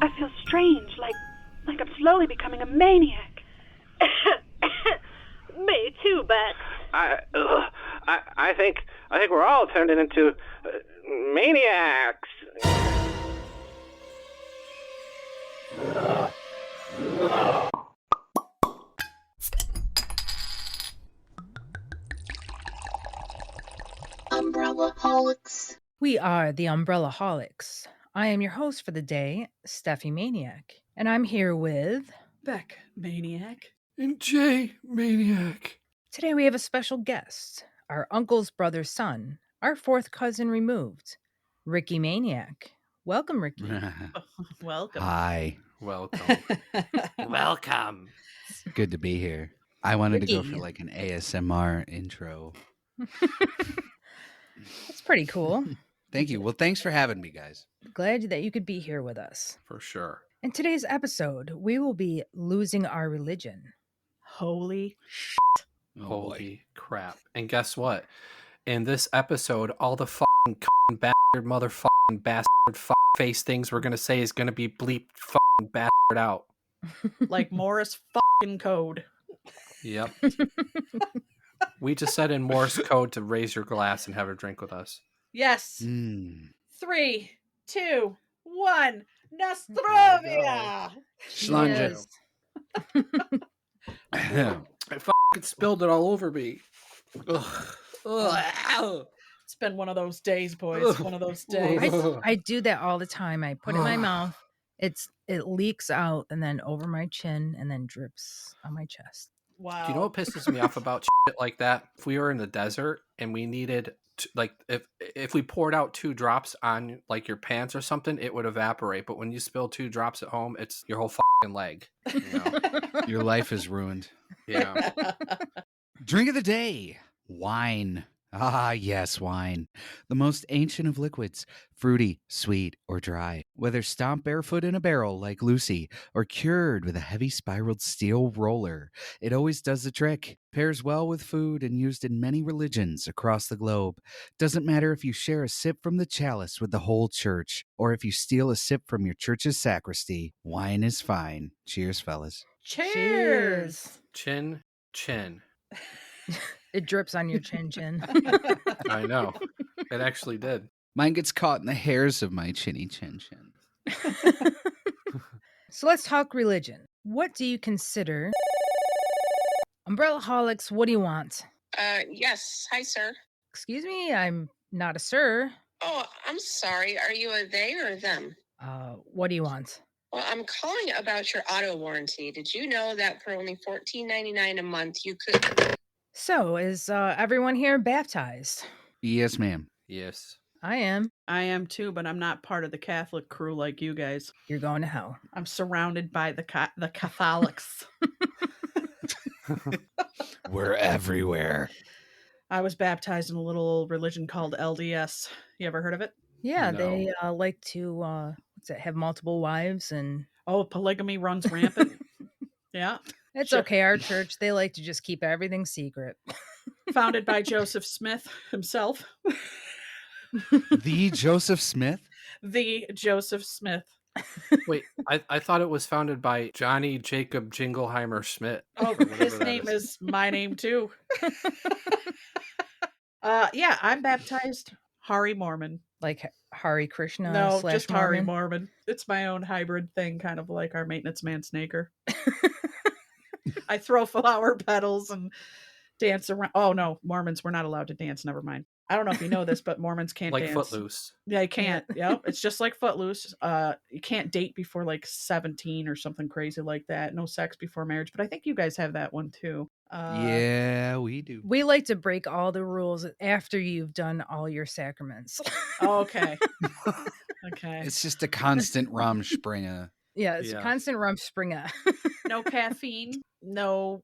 I feel strange, like I'm slowly becoming a maniac. Me too, Bex. I think we're all turning into maniacs. Umbrella-holics. We are the Umbrella-holics. I am your host for the day, Steffi Maniac, and I'm here with Beck Maniac. And Jay Maniac. Today we have a special guest, our uncle's brother's son, our fourth cousin removed, Ricky Maniac. Welcome, Ricky. Welcome. Hi. Welcome. Welcome. Good to be here. I wanted to go Ricky. for like an ASMR intro. That's pretty cool. Thank you. Well, thanks for having me, guys. Glad that you could be here with us. For sure. In today's episode, we will be losing our religion. Holy Oh, Holy crap. And guess what? In this episode, all the fucking bastard, motherfucking bastard face things we're going to say is going to be bleeped fucking bastard out. like Morse fucking code. Yep. We just said in Morse code to raise your glass and have a drink with us. Yes. Mm. 3, 2, 1. Nostrovia. Schlange. I fucking spilled it all over me. Ugh. Ugh. It's been one of those days, boys. One of those days. I do that all the time. I put it in my mouth. It leaks out and then over my chin and then drips on my chest. Wow. Do you know what pisses me off about shit like that? If we were in the desert and we needed, if we poured out 2 drops on like your pants or something, it would evaporate. But when you spill 2 drops at home, it's your whole fucking leg. You know? Your life is ruined. Yeah. Drink of the day. Wine. Ah, yes, wine. The most ancient of liquids. Fruity, sweet, or dry. Whether stomped barefoot in a barrel like Lucy or cured with a heavy spiraled steel roller, it always does the trick. Pairs well with food and used in many religions across the globe. Doesn't matter if you share a sip from the chalice with the whole church or if you steal a sip from your church's sacristy. Wine is fine. Cheers, fellas. Cheers. Chin, chin. It drips on your chin. I know. It actually did. Mine gets caught in the hairs of my chinny chin chin. So let's talk religion. What do you consider? Umbrella-holics, what do you want? Yes. Hi, sir. Excuse me, I'm not a sir. Oh, I'm sorry. Are you a they or a them? What do you want? Well, I'm calling about your auto warranty. Did you know that for only $14.99 a month, you could... So, is everyone here baptized? Yes, ma'am. Yes. I am. I am too, but I'm not part of the Catholic crew like you guys. You're going to hell. I'm surrounded by the Catholics. We're everywhere. I was baptized in a little religion called LDS. You ever heard of it? Yeah, No. they like to have multiple wives, and Oh, polygamy runs rampant. Yeah. it's Sure. okay. Our church, they like to just keep everything secret. Founded by Joseph Smith himself. The Joseph Smith? The Joseph Smith. Wait, I thought it was founded by Johnny Jacob Jingleheimer Schmidt. Oh, or whatever his that name is my name too. Yeah, I'm baptized Hari Mormon. Like Hare Krishna No, slash just Hari Mormon. Mormon. It's my own hybrid thing, kind of like our maintenance man Snaker. I throw flower petals and dance around. Oh no, Mormons were not allowed to dance. Never mind. I don't know if you know this, but Mormons can't Like dance. Footloose. Yeah, you can't. Yep, it's just like Footloose. You can't date before like 17 or something crazy like that. No sex before marriage. But I think you guys have that one too. Yeah, we do. We like to break all the rules after you've done all your sacraments. Okay. Okay. It's just a constant Rumspringa. Yeah, it's Yeah. constant Rumspringa. No caffeine. No.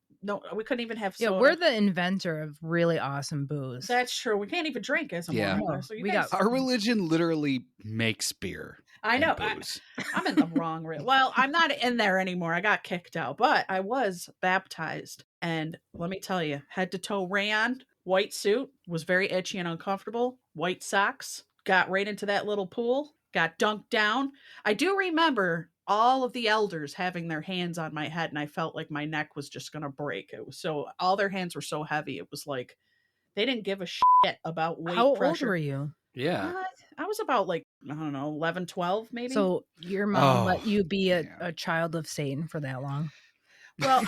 We couldn't even have Yeah, soda. we're the inventor of really awesome booze. That's true. We can't even drink as a Yeah. Mormon. So you We guys, got- Our religion literally makes beer. I know. and booze. I'm in the wrong Well, I'm not in there anymore. I got kicked out, but I was baptized. And let me tell you, head to toe rayon, white suit, was very itchy and uncomfortable, white socks, got right into that little pool, got dunked down. I do remember all of the elders having their hands on my head, and I felt like my neck was just going to break. It was all their hands were so heavy. It was like they didn't give a shit about weight How pressure. old were you? Yeah. I was about like, I don't know, 11, 12 maybe. So your mom let Oh, you be yeah. a child of Satan for that long? Well,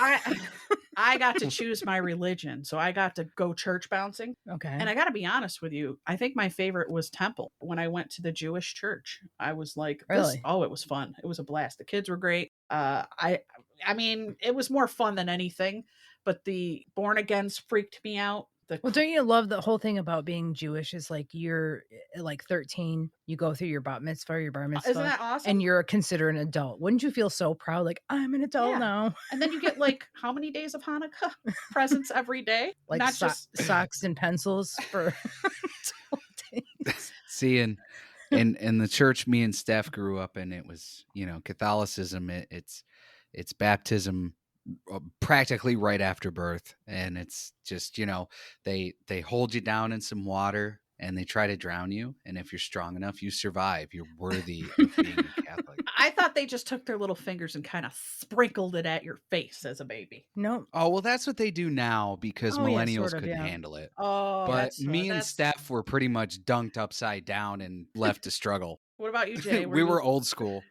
I got to choose my religion, so I got to go church bouncing. Okay. And I got to be honest with you, I think my favorite was temple. When I went to the Jewish church, I was like, Really? it was fun. It was a blast. The kids were great. I mean, it was more fun than anything, but the born agains freaked me out. Well, don't you love the whole thing about being Jewish is like you're like 13, you go through your bat mitzvah or your bar mitzvah. Isn't that awesome? And you're considered an adult. Wouldn't you feel so proud? Like, I'm an adult Yeah. now. And then you get like how many days of Hanukkah presents every day? Like Not just socks and pencils for 12 days. See, in the church me and Steph grew up in, it was, Catholicism. It's baptism practically right after birth, and it's just, they hold you down in some water and they try to drown you, and if you're strong enough, you survive. You're worthy of being a Catholic. I thought they just took their little fingers and kind of sprinkled it at your face as a baby. No. Oh, well, that's what they do now because Oh, yeah, millennials sort of, couldn't yeah. handle it. Oh, But me and Steph were pretty much dunked upside down and left to struggle. What about you, Jay? We were old school.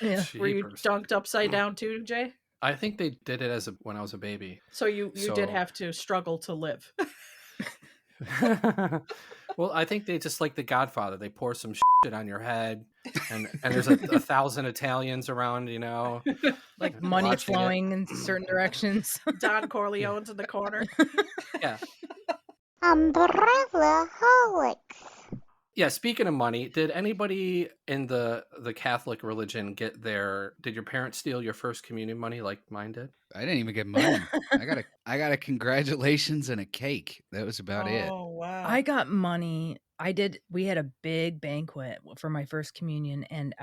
Yeah. Were you Jeepers. dunked upside down too, Jay? I think they did it when I was a baby. So you did have to struggle to live. Well, I think they just like The Godfather. They pour some shit on your head, and there's a 1,000 Italians around, Like money watching it. flowing in certain directions. Don Corleone's in the corner. Yeah. Umbrella-holics. Yeah, speaking of money, did anybody in the Catholic religion did your parents steal your first communion money like mine did? I didn't even get money. I got a congratulations and a cake. That was about it. Oh, wow. I got money. We had a big banquet for my first communion, and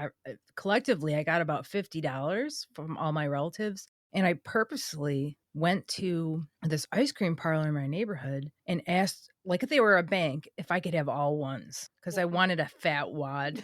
collectively I got about $50 from all my relatives. And I purposely went to this ice cream parlor in my neighborhood and asked, like if they were a bank, if I could have all ones, because I wanted a fat wad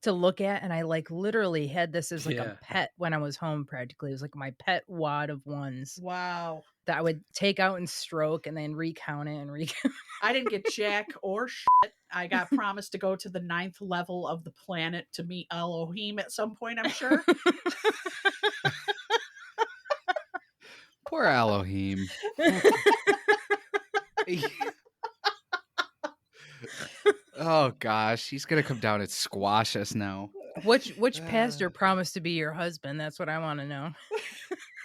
to look at. And I like literally had this as like a pet when I was home practically. It was like my pet wad of ones Wow. that I would take out and stroke and then recount it and recount. I didn't get jack or shit. I got promised to go to the 9th level of the planet to meet Elohim at some point, I'm sure. Poor Elohim. Oh gosh, he's gonna come down and squash us now. Which pastor promised to be your husband? That's what I want to know.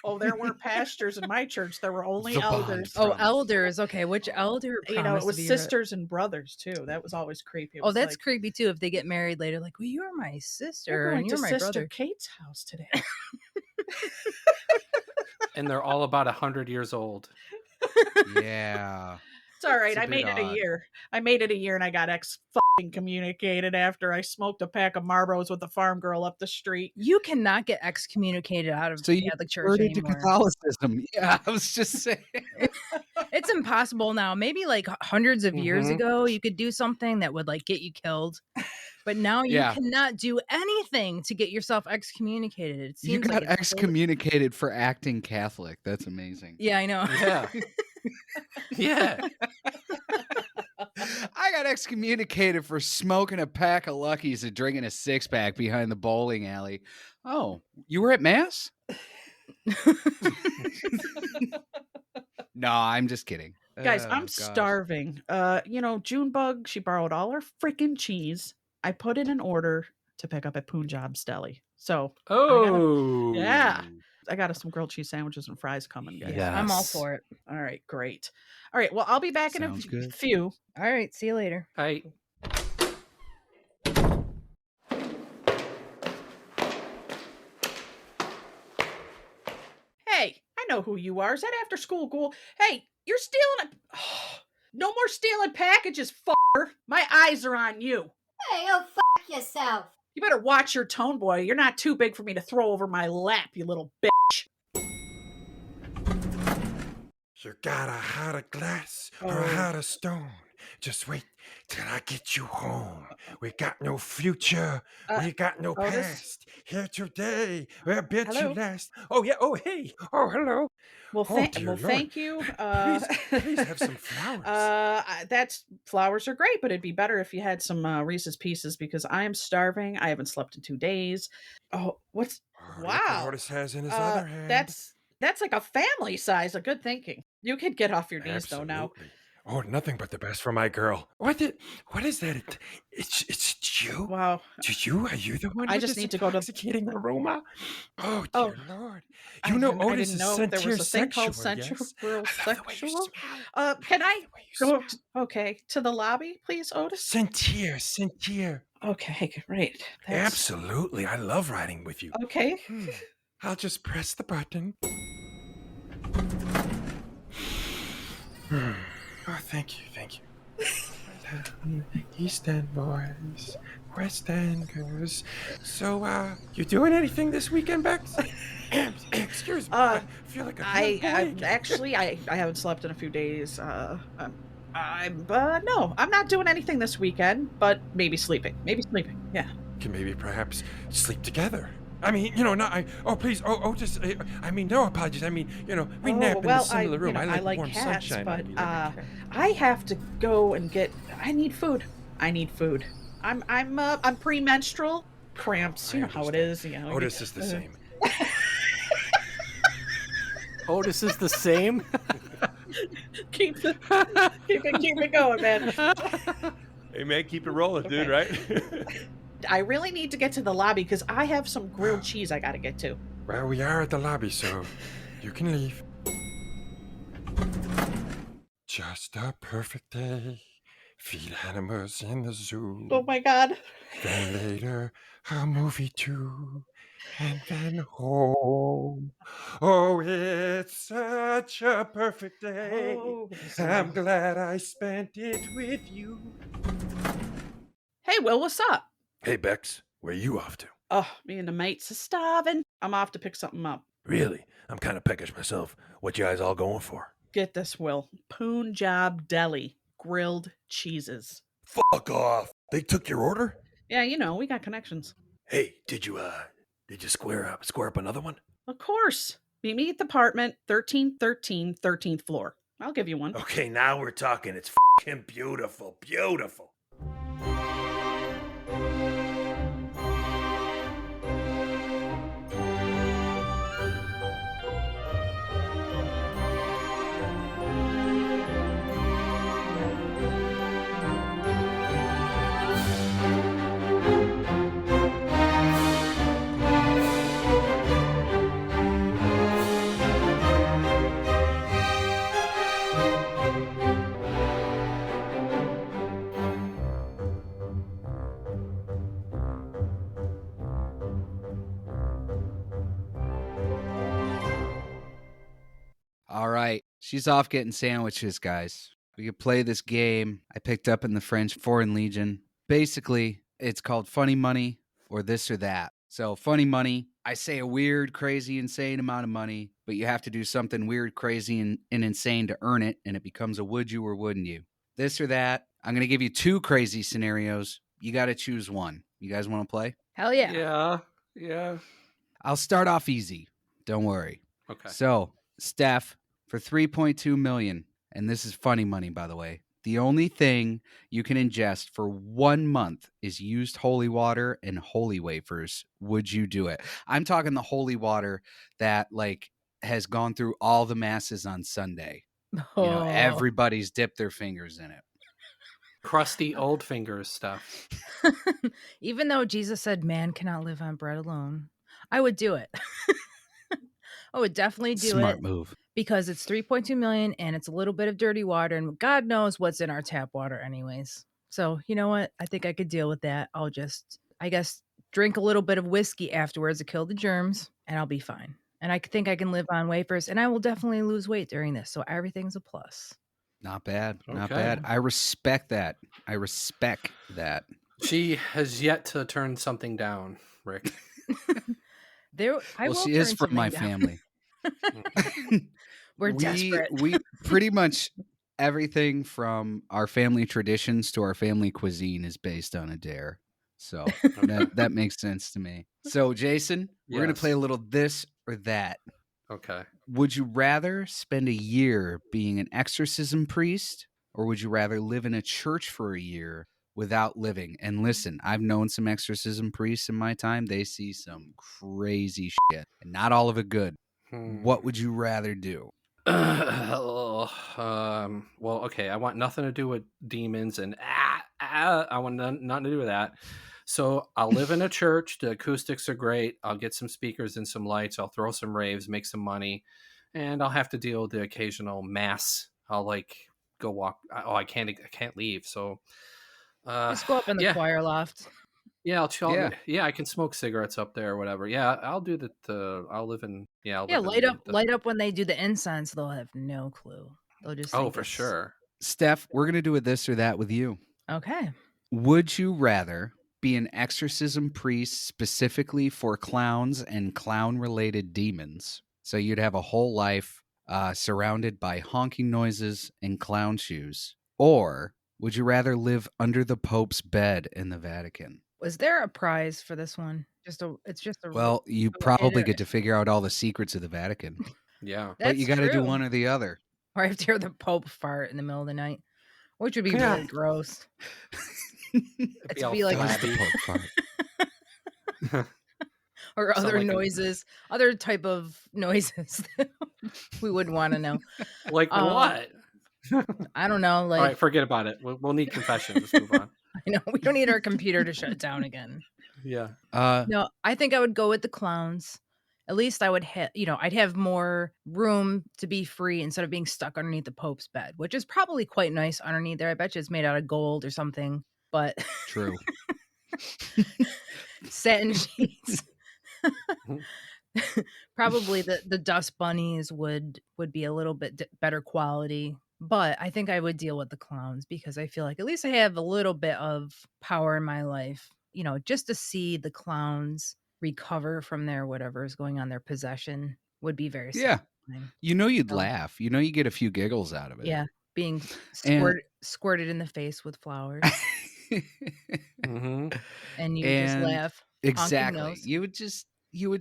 Oh, there weren't pastors in my church. There were only The bond elders. from- Oh, elders. Okay, which elder promised It was to be your- sisters and brothers too. That was always creepy. It Oh, was that's like, creepy too. If they get married later, like, well, you're my we're sister going and you're to my Sister brother. Kate's house today. And they're all about 100 years old. Yeah. It's all right. It's a I made bit it a odd. year. I made it a year, and I got excommunicated after I smoked a pack of Marlboros with the farm girl up the street. You cannot get excommunicated out of So the you Catholic Church converted to anymore. Catholicism. Yeah, I was just saying. It's impossible now. Maybe like hundreds of years Mhm. ago, you could do something that would like get you killed. But now you Yeah. cannot do anything to get yourself excommunicated. It You seems got like it's totally- excommunicated for acting Catholic. That's amazing. Yeah, I know. Yeah. Yeah. I got excommunicated for smoking a pack of Luckies and drinking a 6-pack behind the bowling alley. Oh, you were at Mass? No, I'm just kidding. Guys, Oh, I'm gosh. starving. Junebug, she borrowed all her freaking cheese. I put in an order to pick up at Punjab's Deli. So Oh. yeah. I got us some grilled cheese sandwiches and fries coming, guys. Yeah, I'm all Yes. for it. All right, great. All right, well, I'll be back in Sounds good. few. All right, see you later. I Hey, I know who you are. Is that after school ghoul? Hey, you're stealing a... no more stealing packages, f***er. My eyes are on you. Hey, oh, fuck yourself. You better watch your tone, boy. You're not too big for me to throw over my lap, you little bitch. You got a heart of glass or Oh. a heart of stone. Just wait till I get you home. We got no future. Uh, We got no Otis? past. Here today, we'll bet you Hello? last. Oh, yeah. Oh, hey. Oh, hello. Well, Oh, dear Lord. thank you. Please have some flowers. That's flowers are great, but it'd be better if you had some Reese's Pieces because I am starving. I haven't slept in 2 days. Oh, what's Look what wow? Otis has in his other hand. That's like a family size. A good thinking. You could get off your knees though now. Absolutely. Oh, nothing but the best for my girl. What is that? It's you? Wow. Are you the one I with just this need to go to- intoxicating aroma? Oh, Oh, dear Lord. I You know didn't- I Otis didn't is know there was a thing sexual, called sensual yes? I love the way you sexual. smell. Can I The way you go? smell. Okay, to the lobby, please, Otis. Sentier. Okay, great. Absolutely. I love riding with you. Okay. I'll just press the button. Oh, thank you. East End boys, West End girls. So, you doing anything this weekend, Bex? Excuse me. I feel like I actually. I haven't slept in a few days. No, I'm not doing anything this weekend, but maybe sleeping. Yeah. Can maybe perhaps sleep together. I mean, please. Just. I mean, no apologies. I mean, we nap in a similar room. I like warm cats, sunshine. but I cat. I have to go and get. I need food. I'm premenstrual cramps. You know how it is. Otis is the same. Otis is the same. keep it going, man. Hey man, keep it rolling, dude. Right? I really need to get to the lobby because I have some grilled cheese I got to get to. Well, we are at the lobby, so you can leave. Just a perfect day. Feed animals in the zoo. Oh my God. Then later, a movie too. And then home. Oh, it's such a perfect day. Oh, I'm glad I spent it with you. Hey, Will, what's up? Hey, Bex, where you off to? Oh, me and the mates are starving. I'm off to pick something up. Really? I'm kind of peckish myself. What you guys all going for? Get this, Will. Punjab Deli. Grilled cheeses. Fuck off. They took your order? Yeah, we got connections. Hey, did you square up another one? Of course. Meet me at the apartment, 1313, 13th floor. I'll give you one. Okay, now we're talking. It's fucking beautiful. All right. She's off getting sandwiches, guys. We could play this game I picked up in the French Foreign Legion. Basically, it's called Funny Money or This or That. So, funny money, I say a weird, crazy, insane amount of money, but you have to do something weird, crazy, and insane to earn it, and it becomes a would you or wouldn't you. This or that, I'm going to give you 2 crazy scenarios. You got to choose one. You guys want to play? Hell yeah. Yeah. I'll start off easy. Don't worry. Okay. So, Steph, for $3.2 million, and this is funny money, by the way, the only thing you can ingest for 1 month is used holy water and holy wafers. Would you do it? I'm talking the holy water that has gone through all the masses on Sunday. Everybody's dipped their fingers in it. Crusty old fingers stuff. Even though Jesus said man cannot live on bread alone, I would do it. I would definitely do Smart it. move. Because it's 3.2 million and it's a little bit of dirty water and God knows what's in our tap water anyways. So you know what? I think I could deal with that. I'll just, I guess, drink a little bit of whiskey afterwards to kill the germs and I'll be fine. And I think I can live on wafers and I will definitely lose weight during this. So everything's a plus. Not bad. Not Okay. bad. I respect that. She has yet to turn something down, Rick. She is from my family. We're desperate. We pretty much everything from our family traditions to our family cuisine is based on a dare. So that makes sense to me. So, Jason, we're going to play a little this or that. Okay. Would you rather spend a year being an exorcism priest, or would you rather live in a church for a year without living? And listen, I've known some exorcism priests in my time. They see some crazy shit, and not all of it good. What would you rather do? Well, okay. I want nothing to do with demons and I want nothing to do with that. So I'll live in a church. The acoustics are great. I'll get some speakers and some lights. I'll throw some raves, make some money, and I'll have to deal with the occasional mass. I'll like go walk. Oh, I can't leave. So, Just go up in the choir loft. Yeah, I'll chill. Yeah. Yeah, I can smoke cigarettes up there or whatever. Yeah, I'll do that. I'll live in. Yeah, I'll Yeah, live in light up when they do the incense. They'll have no clue. They'll just think for it's- sure. Steph, we're going to do a this or that with you. Okay. Would you rather be an exorcism priest specifically for clowns and clown-related demons? So you'd have a whole life surrounded by honking noises and clown shoes. Or would you rather live under the Pope's bed in the Vatican? Was there a prize for this one? It's just a. Well, you probably get to figure out all the secrets of the Vatican. Yeah. But you got to do true. one or the other. Or I have to hear the Pope fart in the middle of the night, which would be really gross. It's all be like Does the Pope fart? or Sound other like noises, other type of noises that we would want to know. Like what? I don't know. Like, All right, forget about it. We'll need confessions. Let's move on. I know we don't need our computer to shut down again. Yeah. No, I think I would go with the clowns. At least I would I'd have more room to be free instead of being stuck underneath the Pope's bed, which is probably quite nice underneath there. I bet you it's made out of gold or something, but True. satin sheets. Probably the dust bunnies would be a little bit better quality, but I think I would deal with the clowns because I feel like at least I have a little bit of power in my life, just to see the clowns recover from their whatever is going on, their possession would be very satisfying. You'd laugh. You get a few giggles out of it. Yeah, being squirted in the face with flowers. Mm-hmm. And you would just laugh. Exactly. You would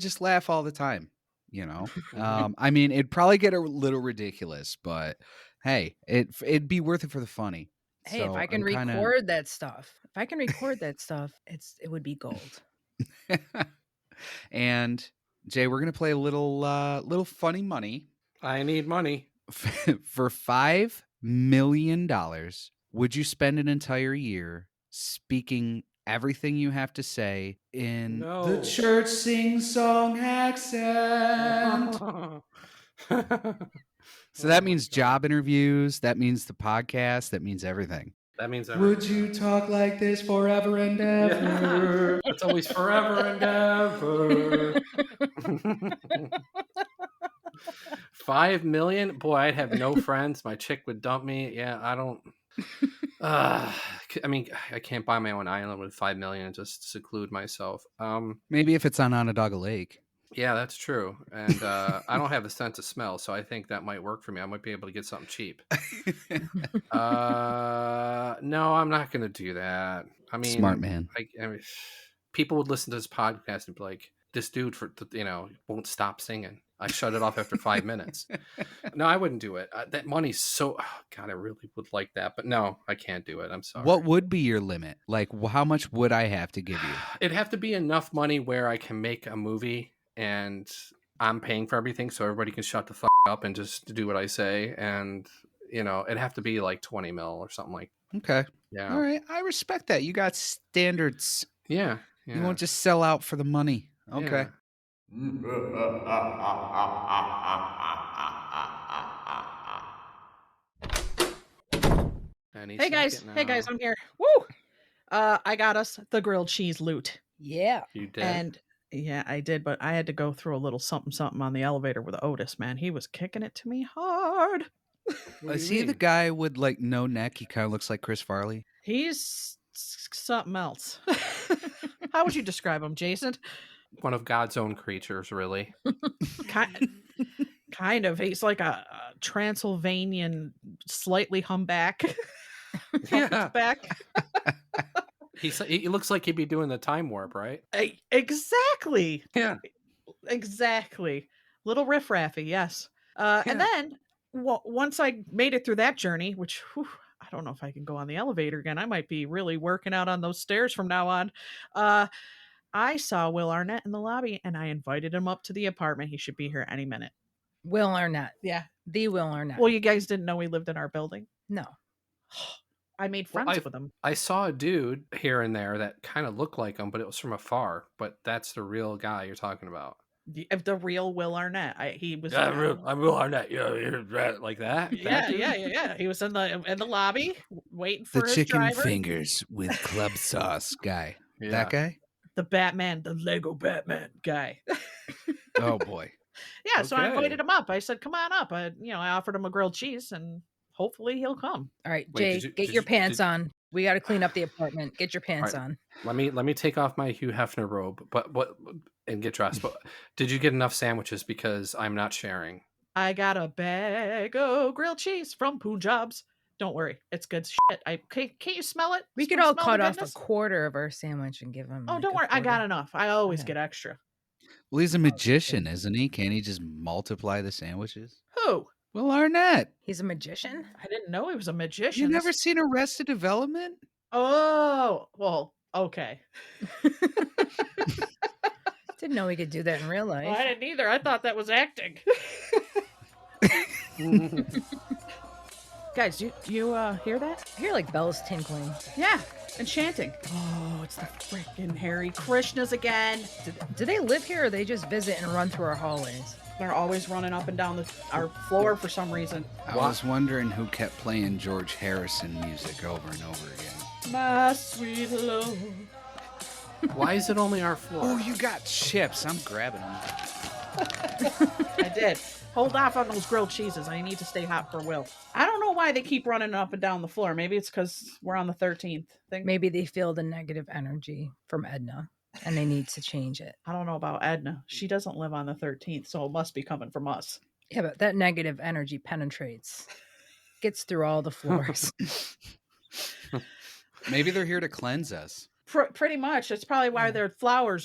just laugh all the time, I mean, it'd probably get a little ridiculous, but hey, it'd be worth it for the funny. Hey, So if I can record that stuff, it would be gold. And Jay, we're gonna play a little funny money. I need money. For $5 million, would you spend an entire year speaking everything you have to say in the church sing-song accent? So that means job interviews, that means the podcast, that means everything. That means Would you talk like this forever and ever? It's always forever and ever. 5 million? Boy, I'd have no friends. My chick would dump me. Yeah, I don't. I mean, I can't buy my own island with 5 million and just seclude myself. Maybe if it's on Onondaga Lake. Yeah, that's true. And I don't have a sense of smell, so I think that might work for me. I might be able to get something cheap. No, I'm not going to do that. I mean, smart man. I mean, people would listen to this podcast and be like, this dude won't stop singing. I shut it off after 5 minutes. No, I wouldn't do it. That money's so, God, I really would like that. But no, I can't do it. I'm sorry. What would be your limit? Like, how much would I have to give you? It'd have to be enough money where I can make a movie and I'm paying for everything so everybody can shut the fuck up and just do what I say. And, it'd have to be like 20 mil or something like that. Okay. Yeah. All right. I respect that. You got standards. Yeah. You won't just sell out for the money. Okay. Hey guys, I'm here. Woo! I got us the grilled cheese loot. Yeah. You did? And yeah, I did, but I had to go through a little something on the elevator with Otis, man. He was kicking it to me hard. Is he the guy with like no neck? He kind of looks like Chris Farley. He's something else. How would you describe him, Jason? One of God's own creatures, really. Kind of. He's like a Transylvanian, slightly humpback. Yeah. Back. He looks like he'd be doing the time warp, right? Exactly. Yeah. Exactly. Little riffraffy, yes. And then once I made it through that journey, which I don't know if I can go on the elevator again. I might be really working out on those stairs from now on. I saw Will Arnett in the lobby and I invited him up to the apartment. He should be here any minute. Will Arnett. Yeah. The Will Arnett. Well, you guys didn't know he lived in our building? No. I made friends with him. I saw a dude here and there that kind of looked like him, but it was from afar. But that's the real guy you're talking about. The real Will Arnett. He was. I'm Will Arnett. Yeah, like that. Yeah. He was in the lobby waiting for The his chicken driver. fingers with club sauce guy. Yeah. That guy? The Batman, the Lego Batman guy. Oh boy. Yeah, so I Okay. invited him up. I said, "Come on up." I offered him a grilled cheese, and hopefully he'll come. All right, Wait, Jay, get your pants on. We got to clean up the apartment. Get your pants on. Let me take off my Hugh Hefner robe, and get dressed. But did you get enough sandwiches? Because I'm not sharing. I got a bag of grilled cheese from Punjab's. Don't worry, it's good shit. Can't you smell it? We could all cut off a quarter of our sandwich and give him. Oh, like, don't a worry, I got quarter. enough. I always Okay. get extra. Well, he's a magician, isn't he? Can't he just multiply the sandwiches? Who? Will Arnett. He's a magician. I didn't know he was a magician. You never seen Arrested Development? Oh, well, okay. Didn't know he could do that in real life. Well, I didn't either. I thought that was acting. Guys, you hear that? I hear like bells tinkling. Yeah, and chanting. Oh, it's the freaking Hare Krishnas again. Do they live here or they just visit and run through our hallways? They're always running up and down our floor for some reason. I was wondering who kept playing George Harrison music over and over again. My sweet love. Why is it only our floor? Oh, you got chips. I'm grabbing them. I did. Hold off on those grilled cheeses. I need to stay hot for Will. I don't know why they keep running up and down the floor. Maybe it's because we're on the 13th thing. Maybe they feel the negative energy from Edna and they need to change it. I don't know about Edna. She doesn't live on the 13th, so it must be coming from us. Yeah, but that negative energy penetrates, gets through all the floors. Maybe they're here to cleanse us. Pretty much. That's probably why their flower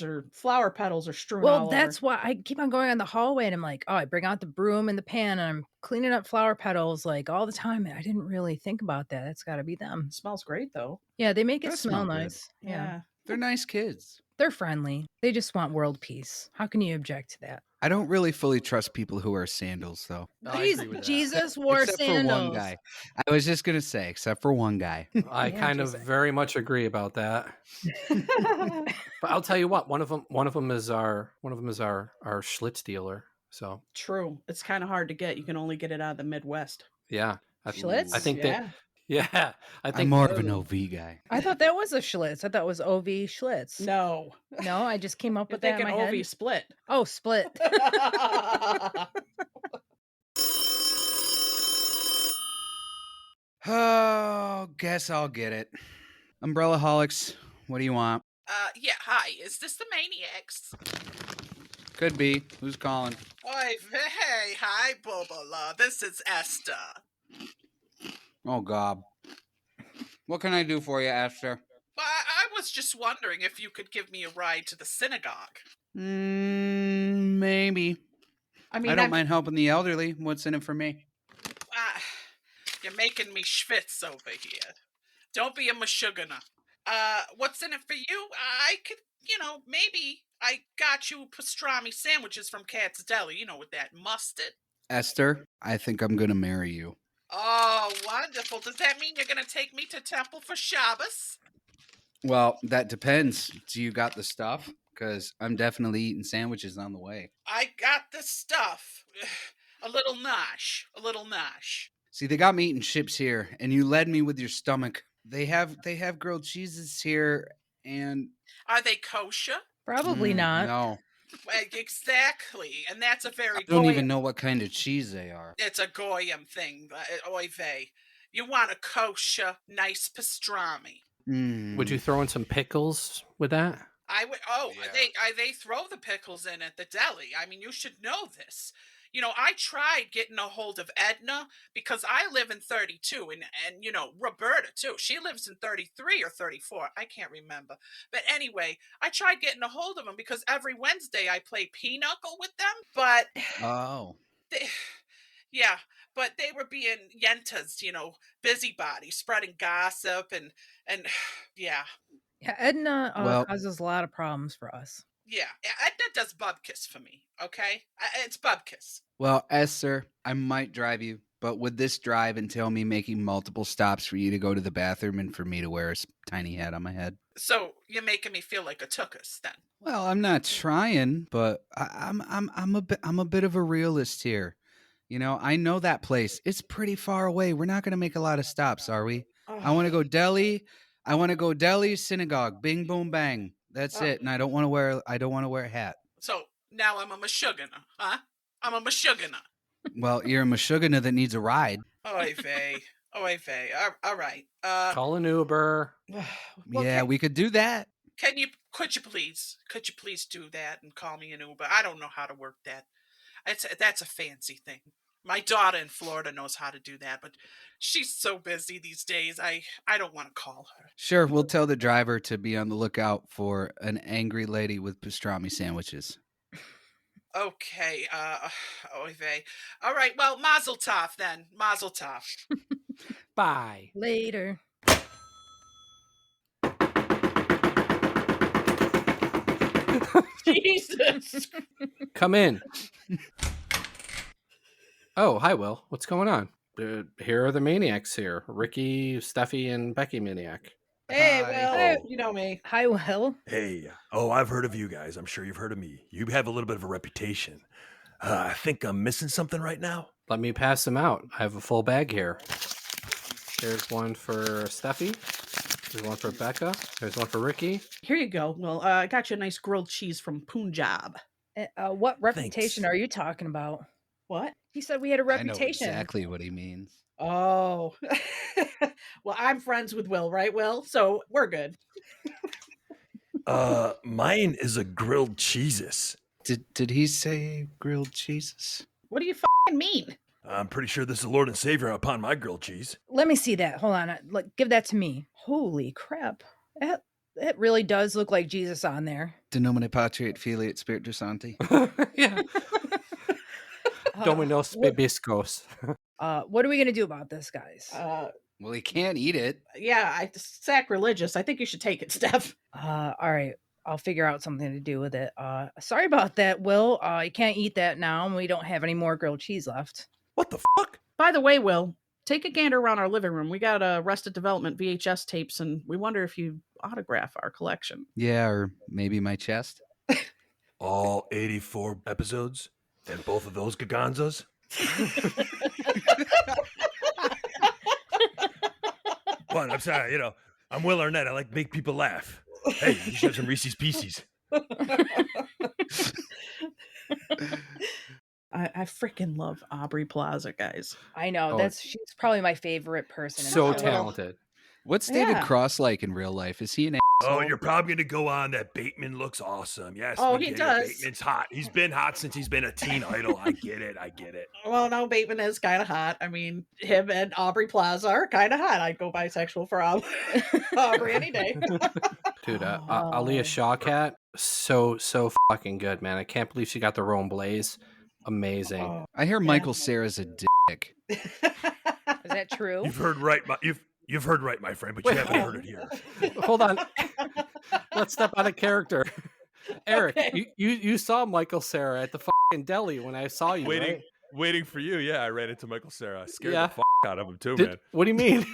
petals are strewn all Well, over. that's why I keep on going on the hallway and I'm like, oh, I bring out the broom and the pan and I'm cleaning up flower petals like all the time. And I didn't really think about that. That's got to be them. It smells great, though. Yeah, they make it Does smell smell good. nice. Yeah. They're nice kids. They're friendly. They just want world peace. How can you object to that? I don't really fully trust people who wear sandals, though. I agree with that. Jesus wore Except sandals. for one guy. I was just gonna say, except for one guy. I Yeah, kind of Jesus. very much agree about that. But I'll tell you what, one of them is our Schlitz dealer. So True. It's kind of hard to get. You can only get it out of the Midwest. yeah, Schlitz? I think Yeah. yeah, I think I'm more of an OV guy. I thought that was a Schlitz. I thought it was OV Schlitz. No. No, I just came up You're with that in thinking my OV head. split. Oh, split. Oh, guess I'll get it. Umbrellaholics, what do you want? Yeah, hi. Is this the Maniacs? Could be. Who's calling? Oi, hey, hi, Bobola. This is Esther. Oh, God. What can I do for you, Esther? Well, I was just wondering if you could give me a ride to the synagogue. Maybe. I mean, I don't mind helping the elderly. What's in it for me? You're making me schwitz over here. Don't be a mashugana. What's in it for you? I could, maybe I got you pastrami sandwiches from Cat's Deli, with that mustard. Esther, I think I'm going to marry you. Oh, wonderful. Does that mean you're going to take me to temple for Shabbos? Well, that depends. Do you got the stuff? Because I'm definitely eating sandwiches on the way. I got the stuff. A little nosh. See, they got me eating chips here, and you led me with your stomach. They have grilled cheeses here, and Are they kosher? Probably not. No, Well, exactly. And that's a very I don't Goyim. even know what kind of cheese they are. It's a Goyim thing. Oy vey. You want a kosher, nice pastrami. Would you throw in some pickles with that? I would. Oh, Yeah. they throw the pickles in at the deli. I mean, you should know this. I tried getting a hold of Edna because I live in 32 and Roberta too. She lives in 33 or 34. I can't remember. But anyway, I tried getting a hold of them because every Wednesday I play Pinochle with them, but Oh. they, yeah, but they were being yentas, busybodies, spreading gossip and yeah. Yeah, Edna Well, causes a lot of problems for us. Yeah, Edna does bubkiss for me, okay? It's bubkiss. well, Esther, I might drive you, but would this drive entail me making multiple stops for you to go to the bathroom and for me to wear a tiny hat on my head? So you're making me feel like a tookus then. Well, I'm not trying, but I'm a bit of a realist here. I know that place. It's pretty far away. We're not going to make a lot of stops, are we? I want to go deli. I want to go deli, synagogue, bing boom bang. That's it. And I don't want to wear a hat. So now I'm a mashugana, huh? I'm a mashugana. Well, you're a mashugana that needs a ride. Oy vey. Oy vey. All right. Call an Uber. Well, Yeah, we could do that. could you please do that and call me an Uber? I don't know how to work that. That's a fancy thing. My daughter in Florida knows how to do that, but she's so busy these days. I don't want to call her. Sure, we'll tell the driver to be on the lookout for an angry lady with pastrami sandwiches. Okay. Oy vey. All right. Well, Mazel Tov then. Mazel Tov. Bye. Later. Jesus. Come in. Oh, hi, Will. What's going on? Here are the Maniacs here. Ricky, Steffi, and Becky Maniac. Hey, Hi. Will, Oh. you know me. Hi, Will. Hey, I've heard of you guys. I'm sure you've heard of me. You have a little bit of a reputation. I think I'm missing something right now. Let me pass them out. I have a full bag here. Here's one for Steffi. There's one for Becca. There's one for Ricky. Here you go. Well, I got you a nice grilled cheese from Punjab. What reputation are you talking about? What? He said we had a reputation. I know exactly what he means. Oh. Well, I'm friends with Will, right, Will? So we're good. Mine is a grilled cheeses. Did he say grilled cheeses? What do you mean? I'm pretty sure this is Lord and Savior upon my grilled cheese. Let me see that. Hold on. Give that to me. Holy crap. That really does look like Jesus on there. De nomine patri et filii et spiritus sancti. Yeah. Dominos Bibiscos. What are we going to do about this, guys? Well, he can't eat it. Yeah, it's sacrilegious. I think you should take it, Steph. All right. I'll figure out something to do with it. Sorry about that, Will. You can't eat that now, and we don't have any more grilled cheese left. What the fuck? By the way, Will, take a gander around our living room. We got Arrested Development VHS tapes, and we wonder if you autograph our collection. Yeah, or maybe my chest. All 84 episodes? And both of those gaganzas? What? I'm sorry, I'm Will Arnett. I like to make people laugh. Hey, you should have some Reese's Pieces. I freaking love Aubrey Plaza, guys. I know. Oh. She's probably my favorite person. in So the world. talented. What's David Yeah. Cross like in real life? Is he an Oh, asshole? you're probably going to go on that Bateman looks awesome. Yes. Oh, we he get it. does. Bateman's hot. He's been hot since he's been a teen idol. I get it. Well, no, Bateman is kind of hot. I mean, him and Aubrey Plaza are kind of hot. I'd go bisexual for Aubrey any day. Dude, Aaliyah Shawkat, so fucking good, man. I can't believe she got the Rome Blaze. Amazing. Oh, I hear yeah. Michael Cera's a dick. Is that true? You've heard right, you've heard right, my friend, but you Wait. haven't heard it here. Hold on. Let's step out of character. Eric, Okay. you saw Michael Cera at the fucking deli when I saw you, right? Waiting for you. Yeah, I ran into Michael Cera. I scared Yeah. the fuck out of him too, man. What do you mean?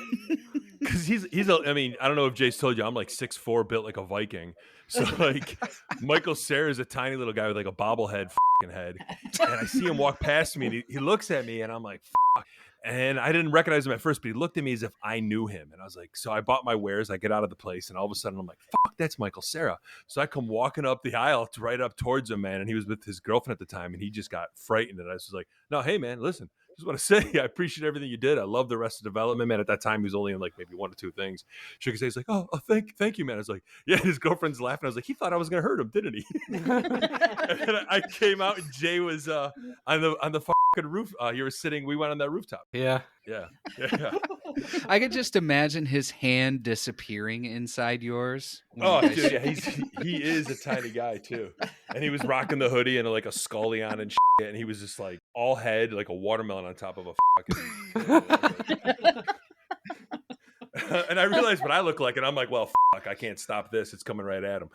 Because I mean, I don't know if Jay's told you, I'm like 6'4", built like a Viking. So like, Michael Cera's a tiny little guy with like a bobblehead fucking head, and I see him walk past me, and he looks at me, and I'm like, fuck. And I didn't recognize him at first, but he looked at me as if I knew him. And I was like, so I bought my wares. I get out of the place, and all of a sudden I'm like, fuck, that's Michael Cera. So I come walking up the aisle right up towards him, man. And he was with his girlfriend at the time, and he just got frightened. And I was like, no, hey, man, listen, just want to say I appreciate everything you did. I love the rest of development, man. At that time, he was only in like maybe 1 or 2 things. Shook his he's like, oh, thank you, man. I was like, yeah. His girlfriend's laughing. I was like, he thought I was gonna hurt him, didn't he? And I came out, and Jay was on the fucking roof. You were sitting. We went on that rooftop. Yeah. I could just imagine his hand disappearing inside yours. Oh, dude, yeah, he is a tiny guy too, and he was rocking the hoodie and like a scully on and shit, and he was just like all head, like a watermelon on top of a fucking. And I realized what I look like, and I'm like, well, fuck, I can't stop this. It's coming right at him.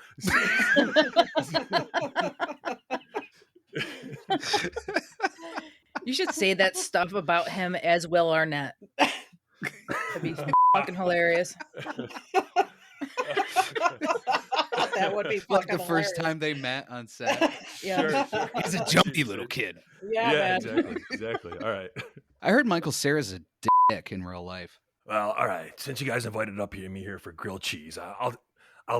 You should say that stuff about him as Will Arnett. That'd be fucking hilarious. That would be Like fucking the first hilarious. time they met on set. Yeah. Sure. He's a jumpy little kid. Yeah, man. exactly. All right. I heard Michael Cera's a dick in real life. Well, all right. Since you guys invited me here for grilled cheese, I'll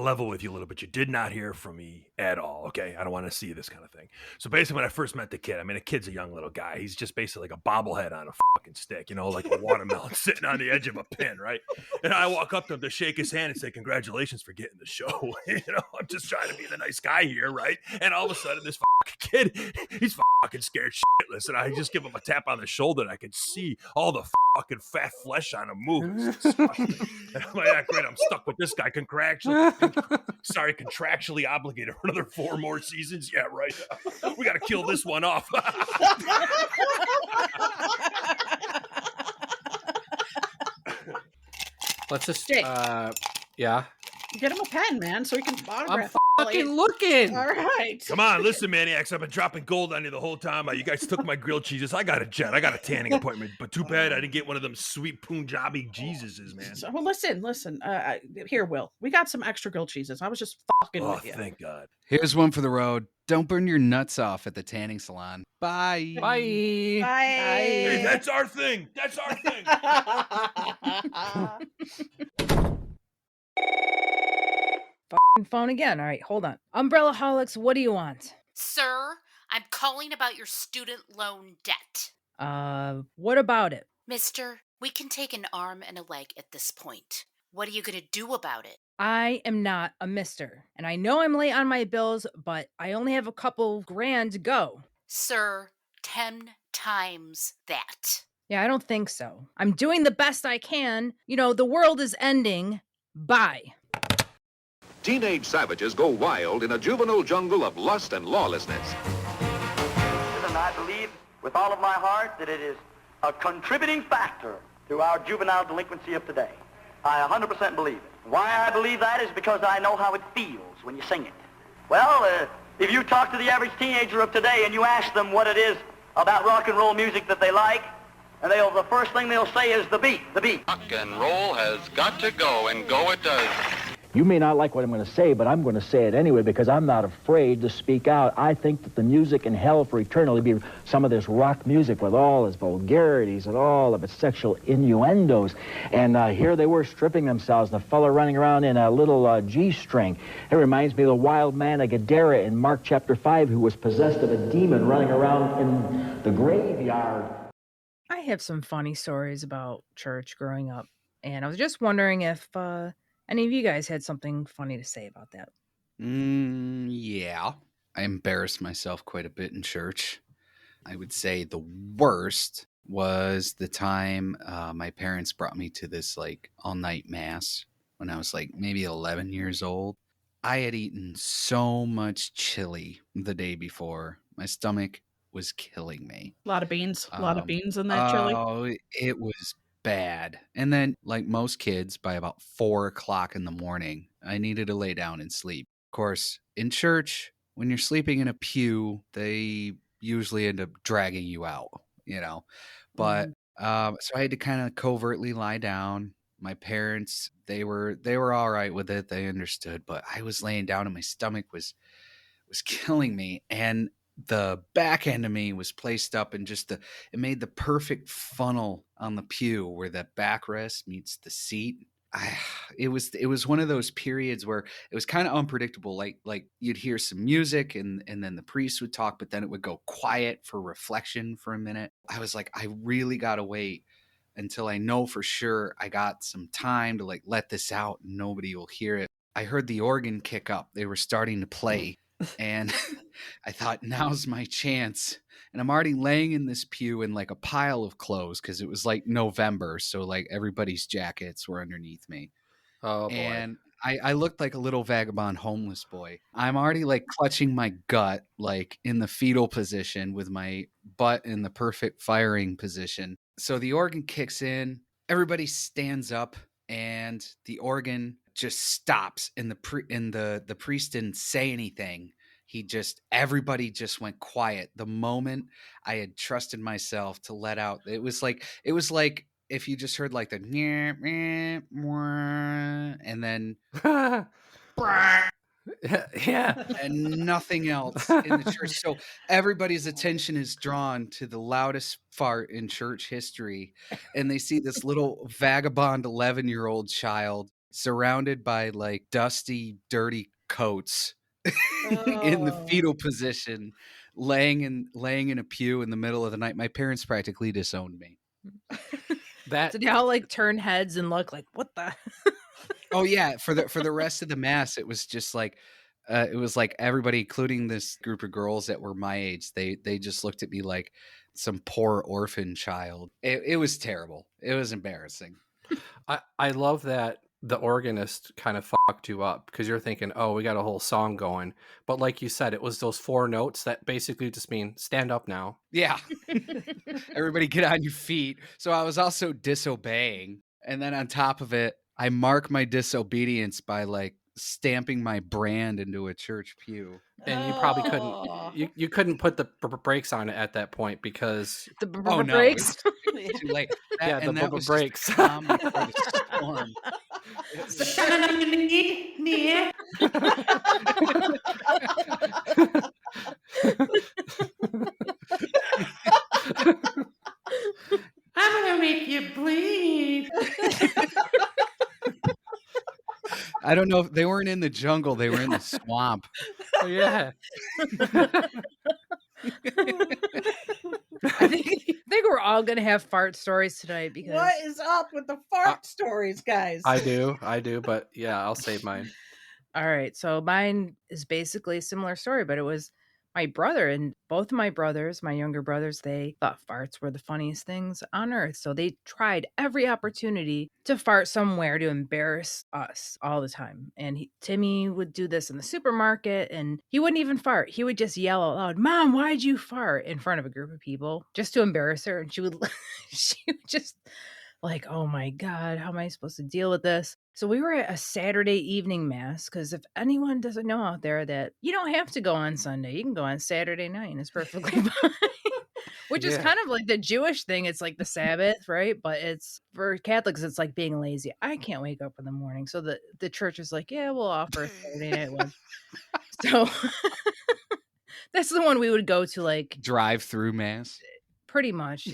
level with you a little bit. You did not hear from me at all. Okay, I don't want to see this kind of thing. So basically, when I first met the kid, I mean, a kid's a young little guy. He's just basically like a bobblehead on a fucking stick, like a watermelon sitting on the edge of a pin, right? And I walk up to him to shake his hand and say, "Congratulations for getting the show." I'm just trying to be the nice guy here, right? And all of a sudden, this fucking kid, he's fucking scared shitless, and I just give him a tap on the shoulder, and I can see all the fucking fat flesh on him move. It's disgusting. And I'm like, yeah, great, I'm stuck with this guy contractually obligated for another 4 more seasons. Yeah, right. We got to kill this one off. Let's just Jake. yeah. Get him a pen, man, so he can I'm autograph. fucking looking. All right. Come on, listen, Maniacs. I've been dropping gold on you the whole time. You guys took my grilled cheeses. I got a jet. I got a tanning appointment. But too bad I didn't get one of them sweet Punjabi Jesuses, man. So, well, listen. Here, Will. We got some extra grilled cheeses. I was just fucking Oh, with you. thank God. Here's one for the road. Don't burn your nuts off at the tanning salon. Bye. Bye. Hey, that's our thing. That's our thing. Fucking phone again. All right, hold on. Umbrella Holics, what do you want? Sir, I'm calling about your student loan debt. What about it? Mister, we can take an arm and a leg at this point. What are you going to do about it? I am not a mister, and I know I'm late on my bills, but I only have a couple grand to go. Sir, 10 times that. Yeah, I don't think so. I'm doing the best I can. The world is ending. Bye. Teenage savages go wild in a juvenile jungle of lust and lawlessness. And I believe with all of my heart that it is a contributing factor to our juvenile delinquency of today. I 100% believe it. Why I believe that is because I know how it feels when you sing it. Well, if you talk to the average teenager of today and you ask them what it is about rock and roll music that they like, and the first thing they'll say is the beat, the beat. Rock and roll has got to go, and go it does. You may not like what I'm going to say, but I'm going to say it anyway because I'm not afraid to speak out. I think that the music in hell for eternity be some of this rock music with all its vulgarities and all of its sexual innuendos. And here they were stripping themselves, and the fella running around in a little G-string. It reminds me of the wild man of Gadara in Mark chapter 5 who was possessed of a demon running around in the graveyard. I have some funny stories about church growing up, and I was just wondering if any of you guys had something funny to say about that. Yeah. I embarrassed myself quite a bit in church. I would say the worst was the time my parents brought me to this all-night mass when I was maybe 11 years old. I had eaten so much chili the day before. My stomach was killing me. A lot of beans. A lot of beans in that chili. Oh, it was bad. And then, like most kids, by about 4 o'clock in the morning, I needed to lay down and sleep. Of course, in church, when you're sleeping in a pew, they usually end up dragging you out, But so I had to kind of covertly lie down. My parents, they were all right with it. They understood, but I was laying down and my stomach was killing me. And the back end of me was placed up and it made the perfect funnel on the pew where the backrest meets the seat. it was one of those periods where it was kind of unpredictable. Like you'd hear some music and then the priest would talk, but then it would go quiet for reflection for a minute. I was like, I really got to wait until I know for sure I got some time to like let this out and nobody will hear it. I heard the organ kick up. They were starting to play and I thought, now's my chance. And I'm already laying in this pew in like a pile of clothes because it was like November. So like everybody's jackets were underneath me. Oh boy. And I looked like a little vagabond homeless boy. I'm already like clutching my gut, like in the fetal position with my butt in the perfect firing position. So the organ kicks in, everybody stands up, and the organ just stops. And the priest didn't say anything. Everybody just went quiet. The moment I had trusted myself to let out, it was like if you just heard like the and then yeah, and nothing else in the church. So everybody's attention is drawn to the loudest fart in church history, and they see this little vagabond 11-year-old child surrounded by like dusty, dirty coats in the fetal position, laying in a pew in the middle of the night. My parents practically disowned me. So they all like turn heads and look like, what the? Oh yeah, for the rest of the mass, it was just like it was like everybody, including this group of girls that were my age, they just looked at me like some poor orphan child. It was terrible. It was embarrassing. I love that the organist kind of fucked you up because you're thinking, oh, we got a whole song going. But like you said, it was those 4 notes that basically just mean stand up now. Yeah. Everybody get on your feet. So I was also disobeying. And then on top of it, I mark my disobedience by like stamping my brand into a church pew. And you probably couldn't you couldn't put the brakes on it at that point because the brakes. Too late. Yeah, the that was brakes. just the calm before the storm. I'm gonna make you bleed. I don't know if they weren't in the jungle, they were in the swamp. Oh, yeah. I think we're all gonna have fart stories tonight because What is up with the fart stories, guys? I do, but yeah, I'll save mine. All right, so mine is basically a similar story, but it was my brother, and both of my brothers, my younger brothers, they thought farts were the funniest things on earth. So they tried every opportunity to fart somewhere to embarrass us all the time. And Timmy would do this in the supermarket, and he wouldn't even fart. He would just yell out loud, "Mom, why'd you fart?" in front of a group of people just to embarrass her. And she would just like, oh my God, how am I supposed to deal with this? So we were at a Saturday evening mass because if anyone doesn't know out there that you don't have to go on Sunday, you can go on Saturday night and it's perfectly fine. Which is kind of like the Jewish thing. It's like the Sabbath, right? But it's for Catholics, it's like being lazy. I can't wake up in the morning. So the church is like, yeah, we'll offer a Saturday night one. So that's the one we would go to, like drive through mass. Pretty much,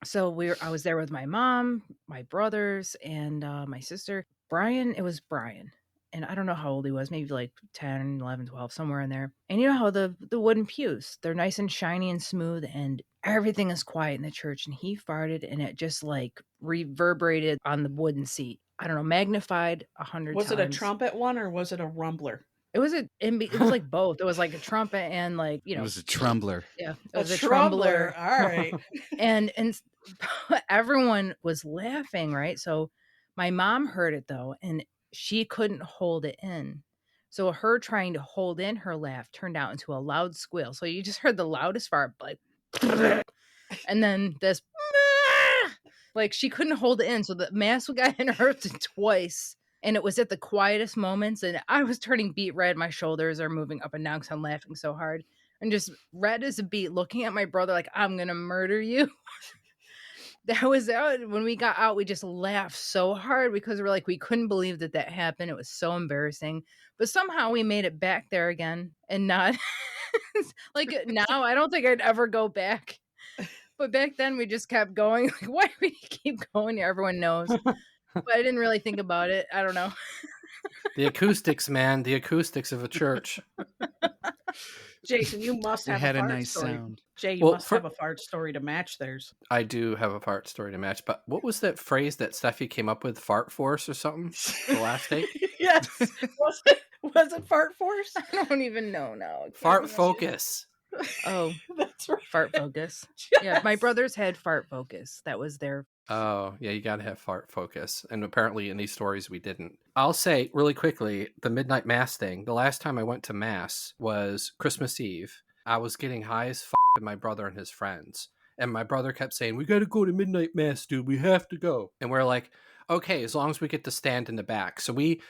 So I was there with my mom, my brothers, and my sister. It was Brian. And I don't know how old he was, maybe like 10, 11, 12, somewhere in there. And you know how the wooden pews, they're nice and shiny and smooth, and everything is quiet in the church. And he farted, and it just like reverberated on the wooden seat. I don't know, magnified 100 times. Was it a trumpet one or was it a rumbler? It was like both. It was like a trumpet and like, It was a trumbler. Yeah, it was a trumbler. trumbler. All right. and everyone was laughing, right? So my mom heard it though, and she couldn't hold it in. So her trying to hold in her laugh turned out into a loud squeal. So you just heard the loudest fart, like, and then this, like she couldn't hold it in. So the mask got interrupted twice. And it was at the quietest moments, and I was turning beet red. My shoulders are moving up and down because I'm laughing so hard. And just red as a beet, looking at my brother like, I'm going to murder you. That was out. When we got out, we just laughed so hard because we couldn't believe that happened. It was so embarrassing. But somehow we made it back there again and not like now. I don't think I'd ever go back. But back then we just kept going. Like, why do we keep going? Everyone knows. But I didn't really think about it. I don't know. The acoustics, man. The acoustics of a church. Jason, you must It have had a a fart nice story. sound. Jay, you Well, must have a fart story to match theirs. I do have a fart story to match, but what was that phrase that Steffi came up with? Fart force or something? The last take? Yes. Was it fart force? I don't even know now. Fart focus. Oh, that's right. Fart focus. Yeah, my brothers had fart focus. That was their. Oh, yeah, you got to have fart focus. And apparently in these stories, we didn't. I'll say really quickly, the midnight mass thing. The last time I went to mass was Christmas Eve. I was getting high as with my brother and his friends. And my brother kept saying, we got to go to midnight mass, dude. We have to go. And we're like, okay, as long as we get to stand in the back. So we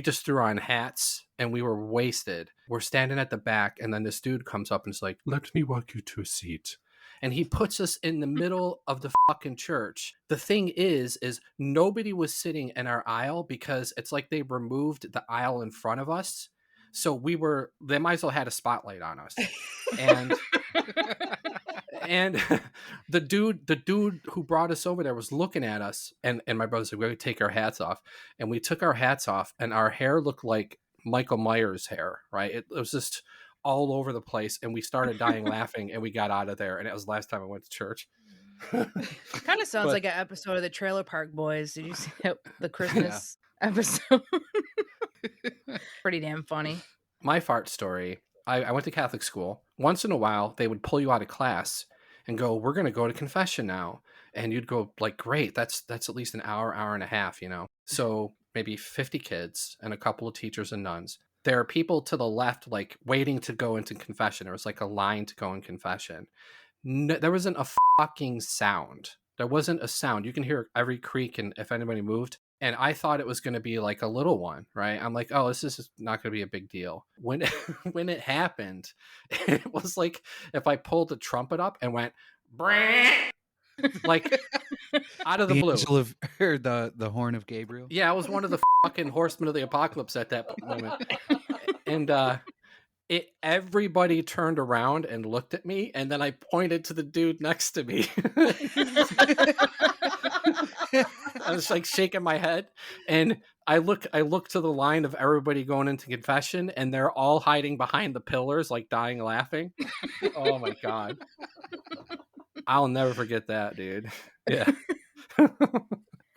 just threw on hats and we were wasted. We're standing at the back. And then this dude comes up and is like, let me walk you to a seat. And he puts us in the middle of the fucking church. The thing is nobody was sitting in our aisle because it's like they removed the aisle in front of us. So they might as well had a spotlight on us. And and the dude who brought us over there was looking at us, and my brother said, we're going to take our hats off. And we took our hats off, and our hair looked like Michael Myers' hair, right? It was just all over the place, and we started dying laughing, and we got out of there, and it was the last time I went to church. Kind of sounds like an episode of the Trailer Park Boys. Did you see the Christmas episode? Pretty damn funny. My fart story, I went to Catholic school. Once in a while, they would pull you out of class and go, we're going to go to confession now. And you'd go like, great, that's at least an hour and a half, So maybe 50 kids and a couple of teachers and nuns. There are people to the left, like waiting to go into confession. There was like a line to go in confession. No, there wasn't a fucking sound. There wasn't a sound. You can hear every creak and if anybody moved. And I thought it was going to be like a little one, right? I'm like, oh, this is not going to be a big deal. When it happened, it was like if I pulled the trumpet up and went, like out of the blue. Angel of, or the horn of Gabriel. Yeah, I was one of the fucking horsemen of the apocalypse at that moment. And everybody turned around and looked at me, and then I pointed to the dude next to me. I was like shaking my head, and I look to the line of everybody going into confession, and they're all hiding behind the pillars, like dying laughing. Oh my God. I'll never forget that, dude. Yeah.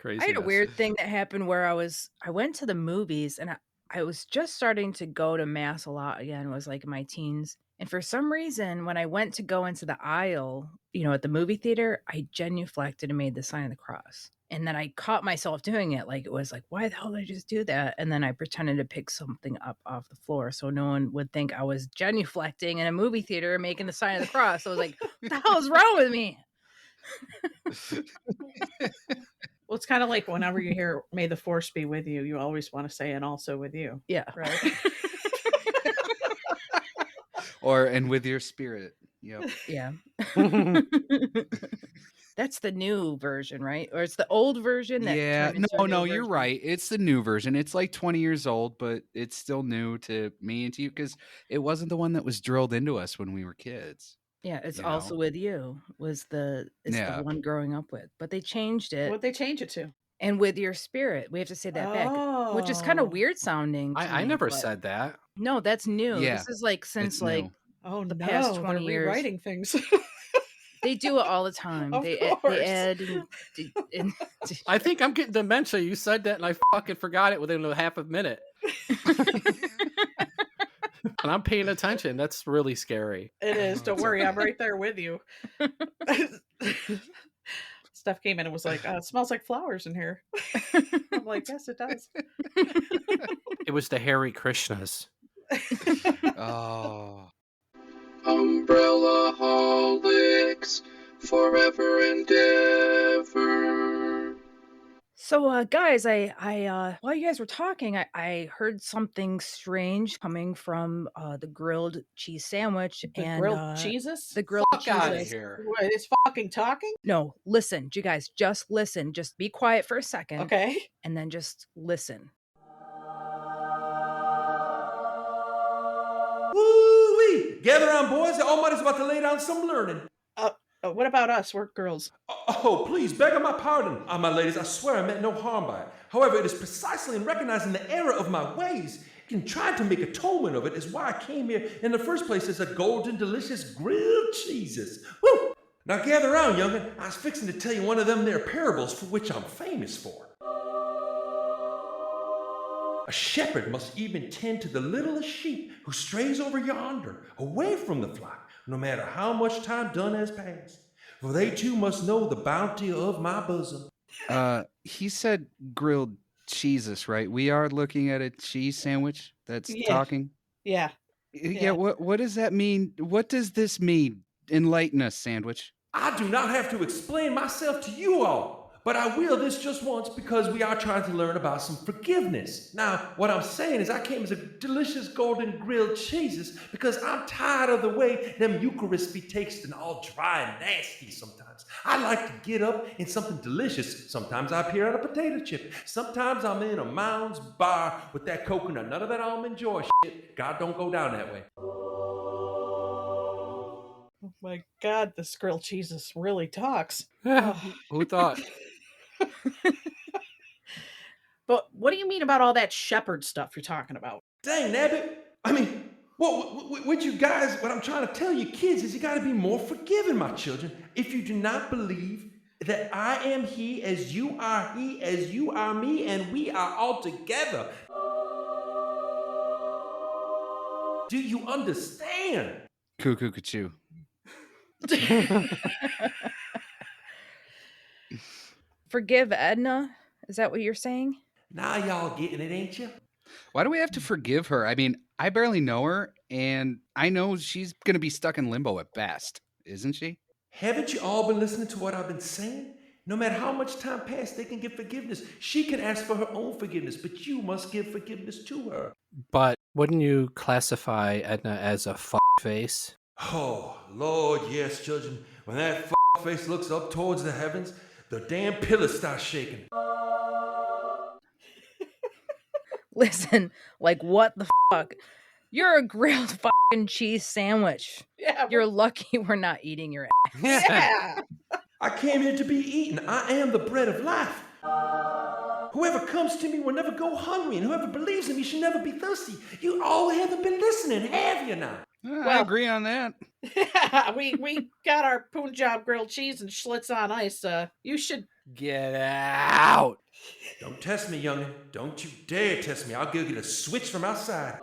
Crazy. I had a weird thing that happened where I went to the movies, and I was just starting to go to mass a lot again. It was like in my teens. And for some reason, when I went to go into the aisle, at the movie theater, I genuflected and made the sign of the cross. And then I caught myself doing it. Like, it was like, why the hell did I just do that? And then I pretended to pick something up off the floor so no one would think I was genuflecting in a movie theater making the sign of the cross. So I was like, what the hell is wrong with me? Well, it's kind of like whenever you hear "May the Force be with you," you always want to say "and also with you." Yeah. Right. And with your spirit. Yep. Yeah. That's the new version, right? Or it's the old version? Yeah. No, you're right. It's the new version. It's like 20 years old, but it's still new to me and to you because it wasn't the one that was drilled into us when we were kids. Yeah, it's also with you was the one growing up with. But they changed it. What'd they change it to? And with your spirit. We have to say that back. Which is kind of weird sounding. I never said that. No, that's new. Yeah, this is like since like the past 20 years. Rewriting things. They do it all the time. They add and I think I'm getting dementia. You said that and I fucking forgot it within a half a minute. And I'm paying attention. That's really scary. It is. Don't worry. I'm right there with you. Steph came in and was like, it smells like flowers in here. I'm like, yes, it does. It was the Hare Krishnas. Oh. Umbrella holics forever and ever. So, guys, I while you guys were talking, I heard something strange coming from the grilled cheese sandwich and grilled cheeses. The grilled Fuck out of cheeses. here. What, it's fucking talking? No, listen, you guys, just listen. Just be quiet for a second, okay? And then just listen. Woo-wee! Gather on, boys. The Almighty's about to lay down some learning. What about us? We're girls. Oh, please, beg my pardon, my ladies. I swear I meant no harm by it. However, it is precisely in recognizing the error of my ways and trying to make atonement of it is why I came here in the first place as a golden, delicious grilled cheeses. Woo! Now gather round, young'un. I was fixing to tell you one of them there parables for which I'm famous for. A shepherd must even tend to the littlest sheep who strays over yonder, away from the flock, no matter how much time done has passed. For they too must know the bounty of my bosom. He said grilled cheeses, right? We are looking at a cheese sandwich that's talking. Yeah. Yeah. What does that mean? What does this mean? Enlighten us, Sandwich. I do not have to explain myself to you all, but I will this just once because we are trying to learn about some forgiveness. Now, what I'm saying is I came as a delicious golden grilled cheeses because I'm tired of the way them Eucharist be tasting all dry and nasty sometimes. I like to get up in something delicious. Sometimes I appear on a potato chip. Sometimes I'm in a Mounds bar with that coconut. None of that almond joy shit. God don't go down that way. Oh my God, this grilled cheeses really talks. Who thought? But what do you mean about all that shepherd stuff you're talking about? Dang, nabbit. I mean, what you guys, what I'm trying to tell you kids is you got to be more forgiving, my children. If you do not believe that I am he as you are me, and we are all together. Do you understand? Cuckoo, cuckoo. Forgive Edna? Is that what you're saying? Now y'all getting it, ain't you? Why do we have to forgive her? I mean, I barely know her, and I know she's going to be stuck in limbo at best, isn't she? Haven't you all been listening to what I've been saying? No matter how much time passed, they can give forgiveness. She can ask for her own forgiveness, but you must give forgiveness to her. But wouldn't you classify Edna as a face? Oh, Lord, yes, children. When that face looks up towards the heavens, the damn pillars start shaking. Listen, like what the fuck? You're a grilled fucking cheese sandwich. Yeah. You're lucky we're not eating your ass. Yeah. I came here to be eaten. I am the bread of life. Whoever comes to me will never go hungry, and whoever believes in me should never be thirsty. You all haven't been listening, have you now? I agree on that. we got our Punjab grilled cheese and Schlitz on ice. You should get out. Don't test me, youngin'. Don't you dare test me. I'll go get a switch from outside.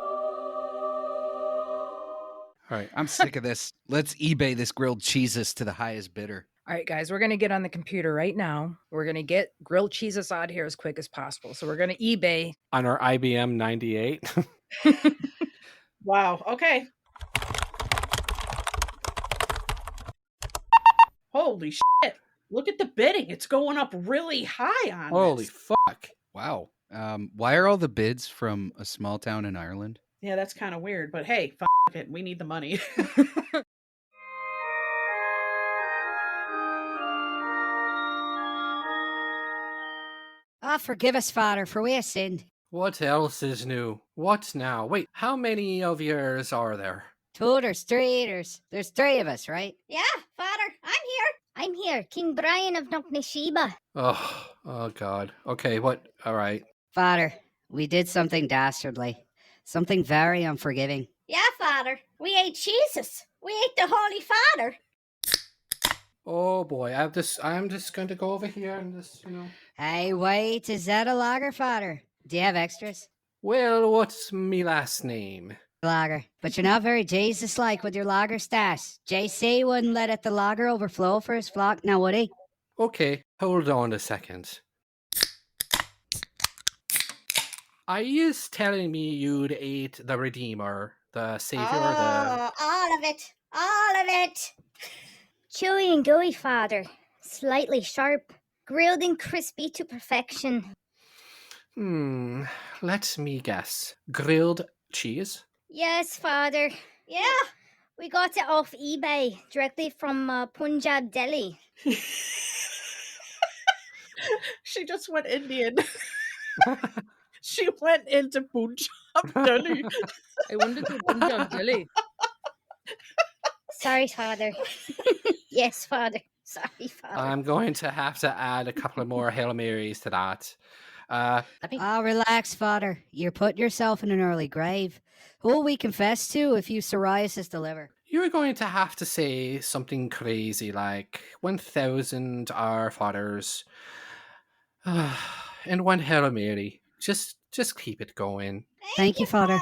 All right, I'm sick of this. Let's eBay this grilled cheeses to the highest bidder. All right, guys, we're going to get on the computer right now. We're going to get grilled cheeses out here as quick as possible. So we're going to eBay. On our IBM 98. Wow, okay. Holy shit. Look at the bidding. It's going up really high on Holy this. fuck. Wow. Why are all the bids from a small town in Ireland? Yeah, that's kind of weird. But hey, fuck it. We need the money. Forgive us, Father, for we have sinned. What else is new? What now? Wait, how many of yours are there? Two, there's three, there's three of us, right? Yeah, Father, I'm here, King Brian of Knocknasheba. Oh God. Okay, what? All right. Father, we did something dastardly. Something very unforgiving. Yeah, Father, we ate Jesus. We ate the Holy Father. Oh boy, I'm just going to go over here and just, Hey, wait, is that a lager, Father? Do you have extras? Well, what's me last name? Lager. But you're not very Jesus-like with your lager stash. JC wouldn't let the lager overflow for his flock, now would he? Okay, hold on a second. Are you telling me you'd ate the Redeemer, the Savior, all of it. All of it. Chewy and gooey, Father. Slightly sharp. Grilled and crispy to perfection. Let me guess. Grilled cheese? Yes, Father. Yeah, we got it off eBay, directly from Punjab, Delhi. She just went Indian. She went into Punjab, Delhi. I went into Punjab, Delhi. Sorry, Father. Yes, Father. Sorry, Father. I'm going to have to add a couple of more Hail Marys to that. Relax, Father. You're putting yourself in an early grave. Who will we confess to if you psoriasis deliver? You're going to have to say something crazy like 1,000 Our Fathers and one Hail Mary. Just keep it going. Thank you, Father.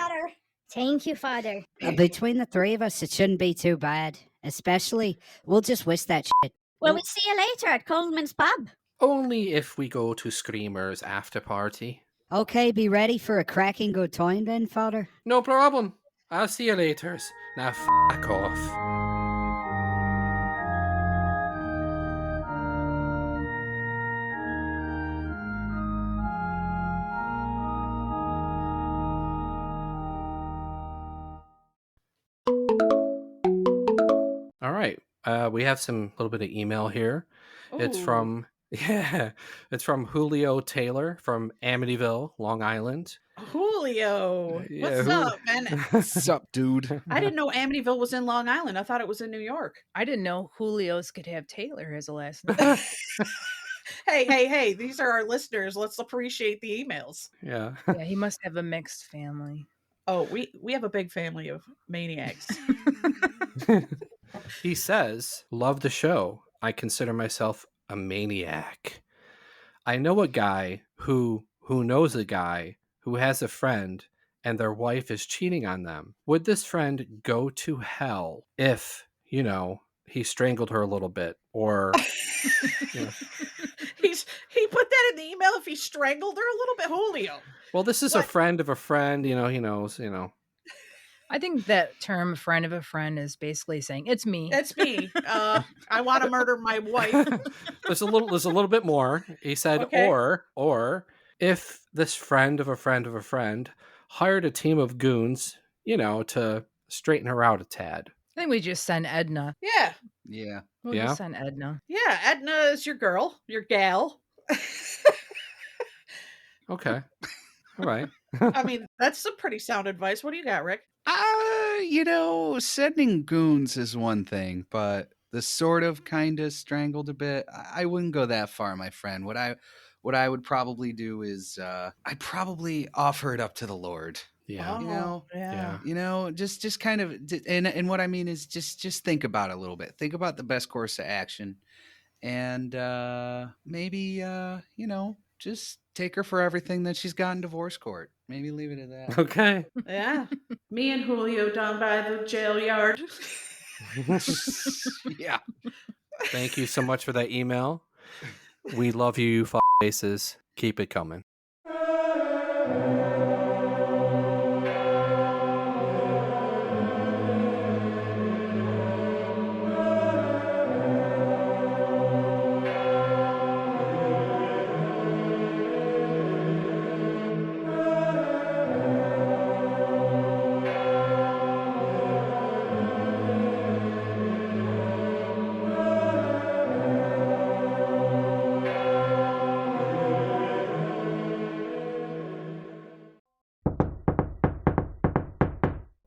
Thank you, Father. Between the three of us, it shouldn't be too bad. Especially, we'll just wish that shit. Will we see you later at Coleman's pub? Only if we go to Screamer's after party. Okay, be ready for a cracking good time then, Father. No problem. I'll see you later. Now fuck off. All right. We have some little bit of email here. It's Ooh. from it's from Julio Taylor from Amityville, Long Island. Julio, Yeah, what's up, man? What's up, dude? I didn't know Amityville was in Long Island. I thought it was in New York. I didn't know Julio's could have Taylor as a last name. Hey, these are our listeners. Let's appreciate the emails. Yeah. Yeah, he must have a mixed family. Oh, we have a big family of maniacs. He says, "Love the show. I consider myself a maniac. I know a guy who knows a guy who has a friend and their wife is cheating on them. Would this friend go to hell if, he strangled her a little bit or He put that in the email if he strangled her a little bit, Julio. Well, this is a friend of a friend, he knows, I think that term "friend of a friend" is basically saying it's me. It's me. I want to murder my wife. There's a little bit more. He said, Okay. or if this friend of a friend of a friend hired a team of goons, to straighten her out a tad. I think we just send Edna. Yeah. Yeah. We'll Yeah? just send Edna. Yeah, Edna is your girl, your gal. Okay. All right. I mean, that's some pretty sound advice. What do you got, Rick? Sending goons is one thing, but the sort of kind of strangled a bit, I wouldn't go that far, my friend. What I would probably do is I'd probably offer it up to the Lord. Yeah. Just kind of, and what I mean is just think about it a little bit. Think about the best course of action, and maybe just take her for everything that she's got in divorce court. Maybe leave it at that. Okay. Yeah. Me and Julio down by the jail yard. Yeah. Thank you so much for that email. We love you, faces. Keep it coming.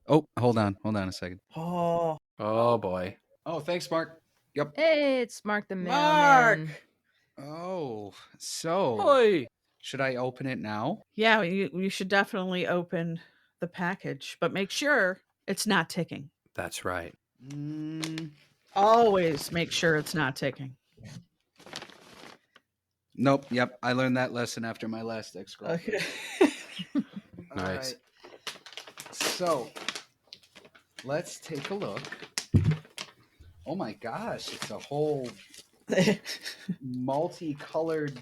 Oh, hold on a second. Oh boy. Oh, thanks, Mark. Yep. Hey, it's Mark the Mark. mailman. Oh, so Oi. should I open it now? Yeah, you should definitely open the package, but make sure it's not ticking. That's right. Always make sure it's not ticking. Nope. Yep. I learned that lesson after my last ex-girlfriend. Okay. Nice. All right. So let's take a look. Oh my gosh, it's a whole multicolored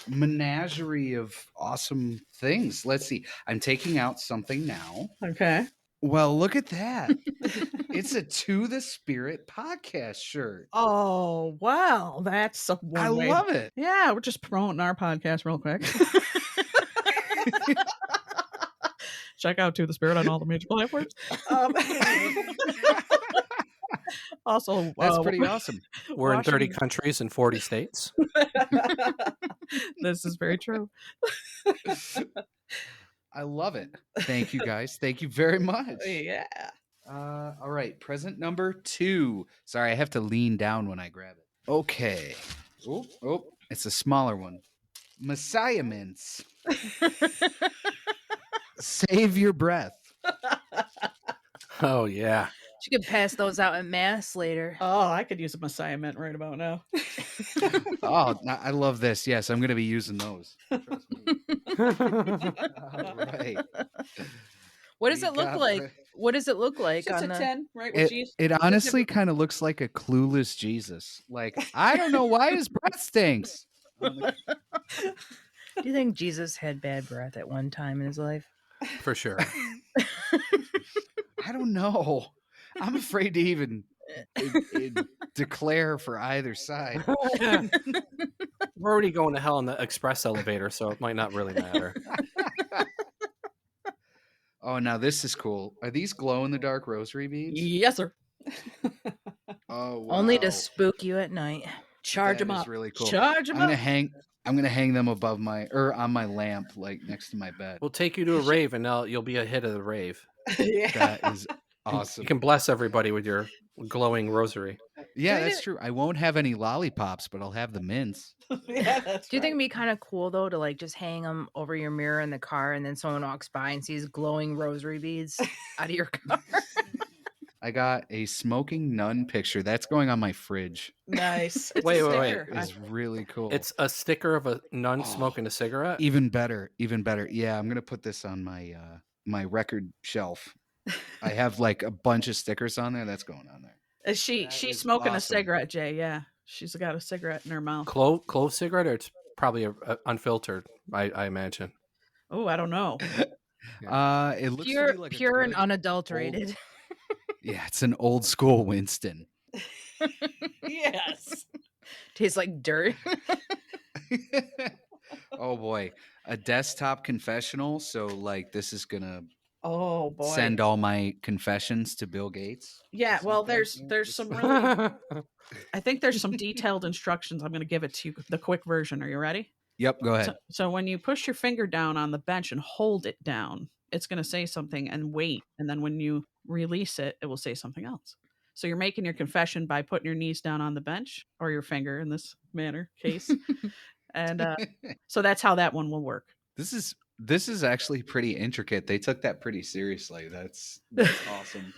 menagerie of awesome things. Let's see. I'm taking out something now. Okay. Well, look at that. It's a To the Spirit podcast shirt. Oh, wow. That's a I one way. love it. Yeah, we're just promoting our podcast real quick. Check out To the Spirit on all the major platforms. Also, That's pretty awesome. We're in 30 countries and 40 states. This is very true. I love it. Thank you, guys. Thank you very much. Yeah. All right, present number 2. Sorry, I have to lean down when I grab it. Okay. Oh, it's a smaller one. Messiah mints. Save your breath. Oh yeah. You could pass those out at mass later. Oh, I could use a Messiah mint right about now. Oh, I love this. Yes, I'm going to be using those. Trust me. All right. What does We it look got like? What does it look like? Just on a the... 10, right? With Jesus. It honestly kind of looks like a clueless Jesus. Like, I don't know why his breath stinks. Do you think Jesus had bad breath at one time in his life? For sure. I don't know. I'm afraid to even declare for either side. We're already going to hell in the express elevator, so it might not really matter. Oh, now this is cool. Are these glow-in-the-dark rosary beads? Yes, sir. Oh, wow. Only to spook you at night. Charge That them is up. really cool. Charge them I'm up. gonna hang them above on my lamp, like next to my bed. We'll take you to a rave, and you'll be a hit of the rave. That is awesome. You can bless everybody with your glowing rosary. Yeah, that's true. I won't have any lollipops, but I'll have the mints. Yeah, that's Do you think it'd be kind of cool though to like just hang them over your mirror in the car, and then someone walks by and sees glowing rosary beads out of your car? I got a smoking nun picture that's going on my fridge. Nice. It's Wait. It's really cool. It's a sticker of a nun smoking a cigarette. Even better. Yeah, I'm gonna put this on my my record shelf. I have like a bunch of stickers on there. That's going on there. She's smoking a cigarette, Jay. Yeah, she's got a cigarette in her mouth. Clove cigarette, or it's probably a unfiltered. I imagine. Oh, I don't know. It looks to be like a pure and good unadulterated. Yeah, it's an old school Winston. Yes. Tastes like dirt. Oh boy, a desktop confessional. So like, this is gonna Oh boy. send all my confessions to Bill Gates. Yeah, well, there's some really. I think there's some detailed instructions. I'm going to give it to you. The quick version. Are you ready? Yep, go ahead. So when you push your finger down on the bench and hold it down, it's going to say something and wait. And then when you release it, it will say something else. So you're making your confession by putting your knees down on the bench, or your finger in this case. And so that's how that one will work. This is actually pretty intricate. They took that pretty seriously. That's awesome.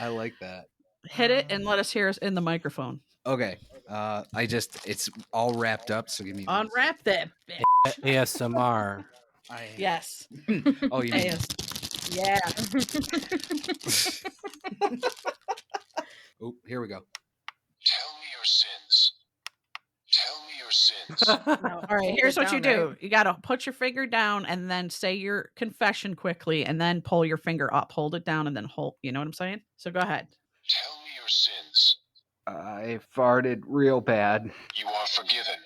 I like that. Hit it and let us hear us in the microphone. Okay. It's all wrapped up, so give me Unwrap that bitch. ASMR. Yes. Oh, you mean Yeah. Oh, here we go. Tell me your sins. Tell me your sins. No, all right, here's what you do. You got to put your finger down and then say your confession quickly, and then pull your finger up. Hold it down and then hold. You know what I'm saying? So go ahead. Tell me your sins. I farted real bad. You are forgiven.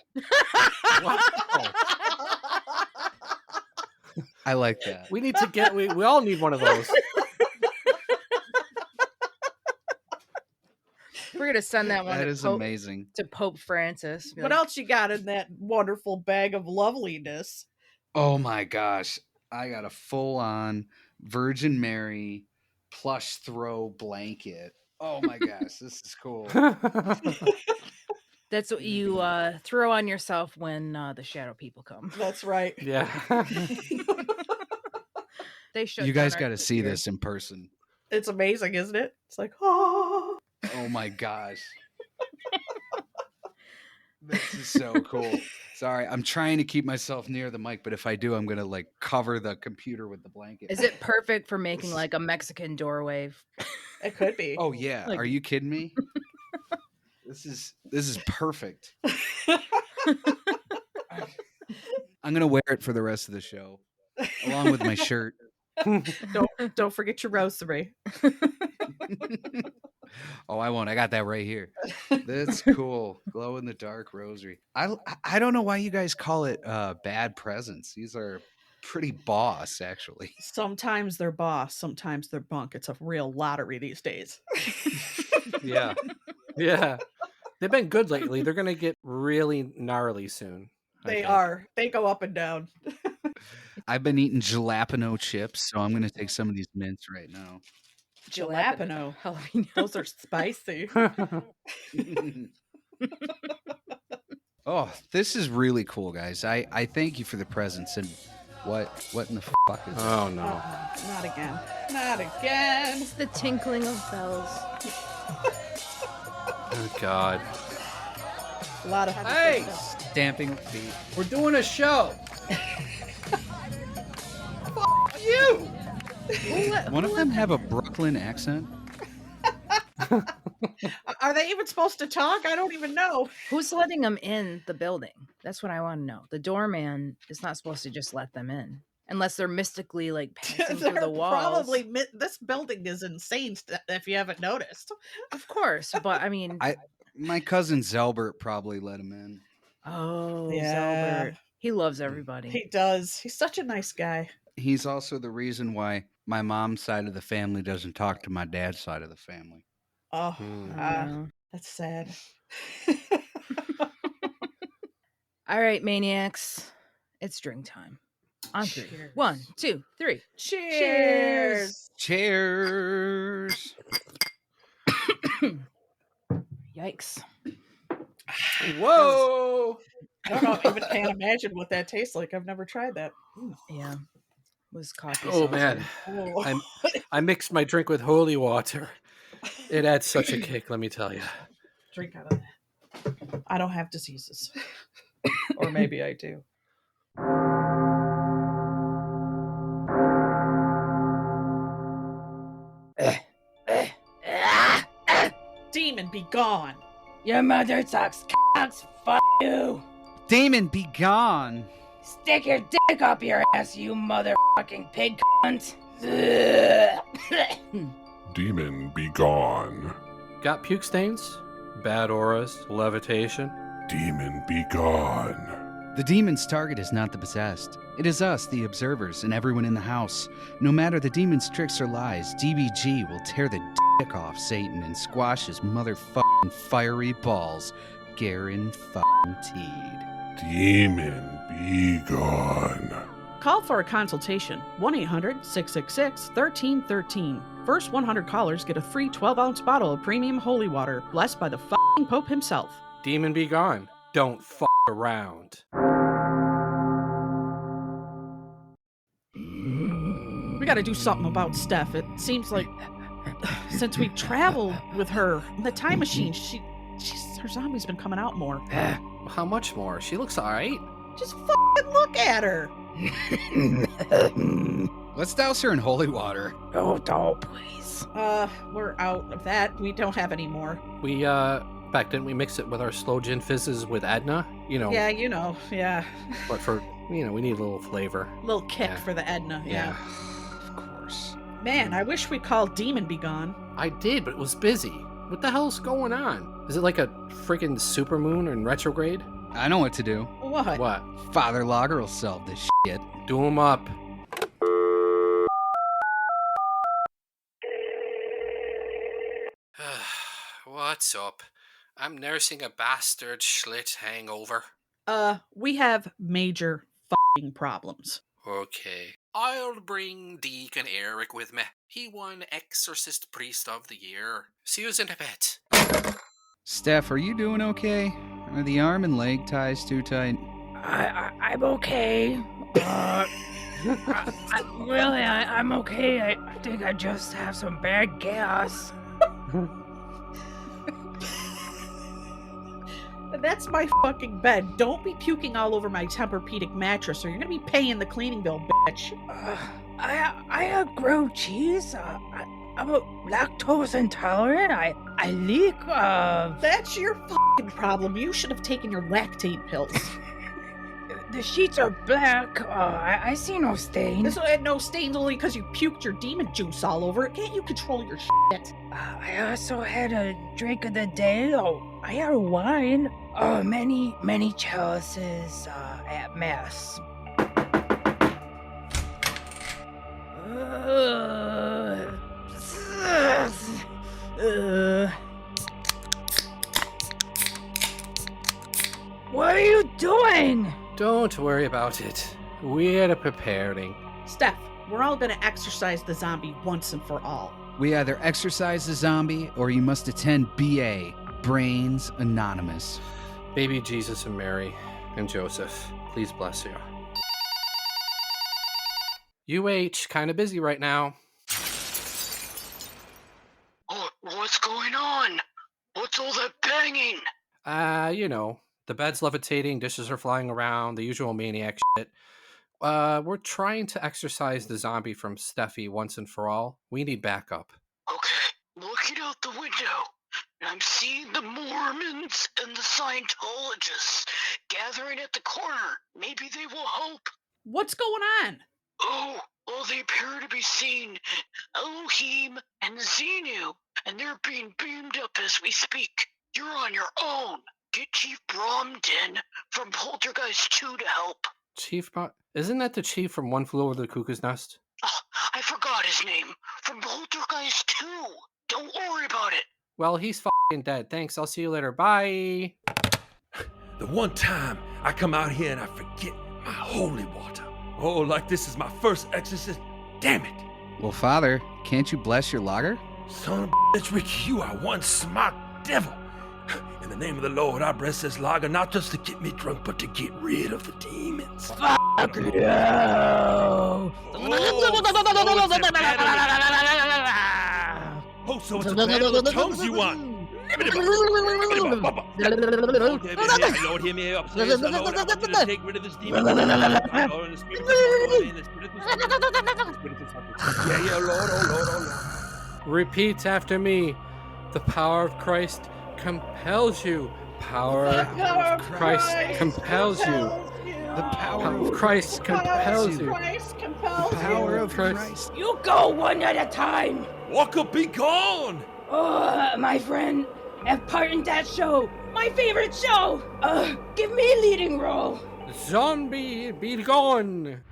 I like that. We need to get. We all need one of those. We're gonna send that one. That to is Pope, amazing. to Pope Francis. Be What like, else you got in that wonderful bag of loveliness? Oh my gosh. I got a full-on Virgin Mary plush throw blanket. Oh my gosh, this is cool. That's what you throw on yourself when the shadow people come. That's right. Yeah. They shut You down guys our got to see computer. this in person. It's amazing, isn't it? It's like, oh. Oh my gosh. This is so cool. Sorry, I'm trying to keep myself near the mic, but if I do, I'm going to like cover the computer with the blanket. Is it perfect for making like a Mexican doorway? It could be. Oh yeah. Like- Are you kidding me? This is perfect. I'm going to wear it for the rest of the show along with my shirt. Don't forget your rosary. Oh, I won't. I got that right here. That's cool. Glow in the dark rosary. I don't know why you guys call it bad presents. These are pretty boss, actually. Sometimes they're boss, sometimes they're bunk. It's a real lottery these days. Yeah. Yeah. They've been good lately. They're gonna get really gnarly soon. I They think. are. They go up and down. I've been eating jalapeno chips, so I'm going to take some of these mints right now. Jalapeno. Those are spicy. Oh, this is really cool, guys. I thank you for the presents. And what in the fuck is that? Oh, no. Not again. Not again. It's the tinkling of bells. Oh, God. A lot of Hey! Stamping feet. We're doing a show. Fuck you! One of them have a Brooklyn accent? Are they even supposed to talk? I don't even know. Who's letting them in the building? That's what I want to know. The doorman is not supposed to just let them in. Unless they're mystically like passing through the walls. Probably this building is insane if you haven't noticed. Of course, but I mean, My cousin Zelbert probably let him in. oh, Yeah. Zelbert. He loves everybody. He does. He's such a nice guy. He's also the reason why my mom's side of the family doesn't talk to my dad's side of the family. Oh, Yeah. that's sad. All right, maniacs. It's drink time. On three. Cheers. 1, 2, 3. Cheers. Cheers. Yikes. Whoa! I don't know. I even can't imagine what that tastes like. I've never tried that. Yeah. Was coffee. Oh, seltzer. man. Oh. I mixed my drink with holy water. It adds such a kick, let me tell you. Drink out of that. I don't have diseases. Or maybe I do. Demon, be gone. Your mother sucks cocks. Fuck you. Damon, be gone. Stick your dick up your ass, you motherfucking pig cunt. Demon, be gone. Got puke stains? Bad auras? Levitation? Demon, be gone. The demon's target is not the possessed. It is us, the observers, and everyone in the house. No matter the demon's tricks or lies, DBG will tear the dick off Satan and squash his motherfucking fiery balls. Guaranteed. Demon, be gone. Call for a consultation. 1-800-666-1313. First 100 callers get a free 12-ounce bottle of premium holy water, blessed by the f***ing Pope himself. Demon be gone. Don't f*** around. We gotta do something about Steph. It seems like since we traveled with her in the time machine, her zombie's been coming out more. How much more? She looks alright. Just f***ing look at her. Let's douse her in holy water. Oh, don't, please. We're out of that. We don't have any more. We, back didn't we mix it with our slow gin fizzes with Edna? You know. Yeah, you know, yeah. But for, we need a little flavor. Little kick Yeah. for the Edna, yeah. Of course. Man, I wish we called Demon Be Gone. I did, but it was busy. What the hell's going on? Is it like a freaking supermoon in retrograde? I know what to do. What? What? Father Lager will solve this shit. Do 'em up. What's up? I'm nursing a bastard schlit hangover. We have major f***ing problems. Okay. I'll bring Deacon Eric with me. He won Exorcist Priest of the Year. See you in a bit. Steph, are you doing okay? Are the arm and leg ties too tight? I'm okay. I'm okay. I think I just have some bad gas. That's my fucking bed. Don't be puking all over my Tempur-Pedic mattress or you're gonna be paying the cleaning bill, bitch. I have grilled cheese. I'm a lactose intolerant. I leak. That's your fucking problem. You should have taken your lactate pills. The sheets are black. I see no stains. This one had no stains only because you puked your demon juice all over it. Can't you control your shit? I also had a drink of the day. I had a wine. Many chalices at mass. What are you doing? Don't worry about it. We're preparing. Steph, we're all gonna exorcise the zombie once and for all. We either exorcise the zombie or you must attend BA, Brains Anonymous. Baby Jesus and Mary and Joseph, please bless you. UH, kind of busy right now. What's going on? What's all that banging? The bed's levitating, dishes are flying around, the usual maniac shit. We're trying to exorcise the zombie from Steffi once and for all. We need backup. Okay, looking out the window, I'm seeing the Mormons and the Scientologists gathering at the corner. Maybe they will help. What's going on? Oh, well, they appear to be seeing Elohim and Xenu, and they're being beamed up as we speak. You're on your own. Get Chief Bromden from Poltergeist 2 to help. Isn't that the chief from One Flew Over the Cuckoo's Nest? Oh, I forgot his name. From Poltergeist 2. Don't worry about it. Well, he's fucking dead. Thanks, I'll see you later. Bye. The one time I come out here and I forget my holy water. Oh, like this is my first exorcism. Damn it. Well, Father, can't you bless your lager? Son of a bitch, Ricky, you are one smart devil. In the name of the Lord, I bless this lager not just to get me drunk, but to get rid of the demons. Fuck you! Oh, so it's a battle of tongues you want. Lord, hear me up. Says the Lord, I want you to take rid of this demon. Yeah, Lord, oh Lord. Repeat after me. The power of Christ compels you. Power of Christ compels you. The power of Christ compels you. The power of Christ. You go one at a time. Walk up, be gone. Oh, my friend, have part in that show. My favorite show. Give me a leading role. Zombie, be gone.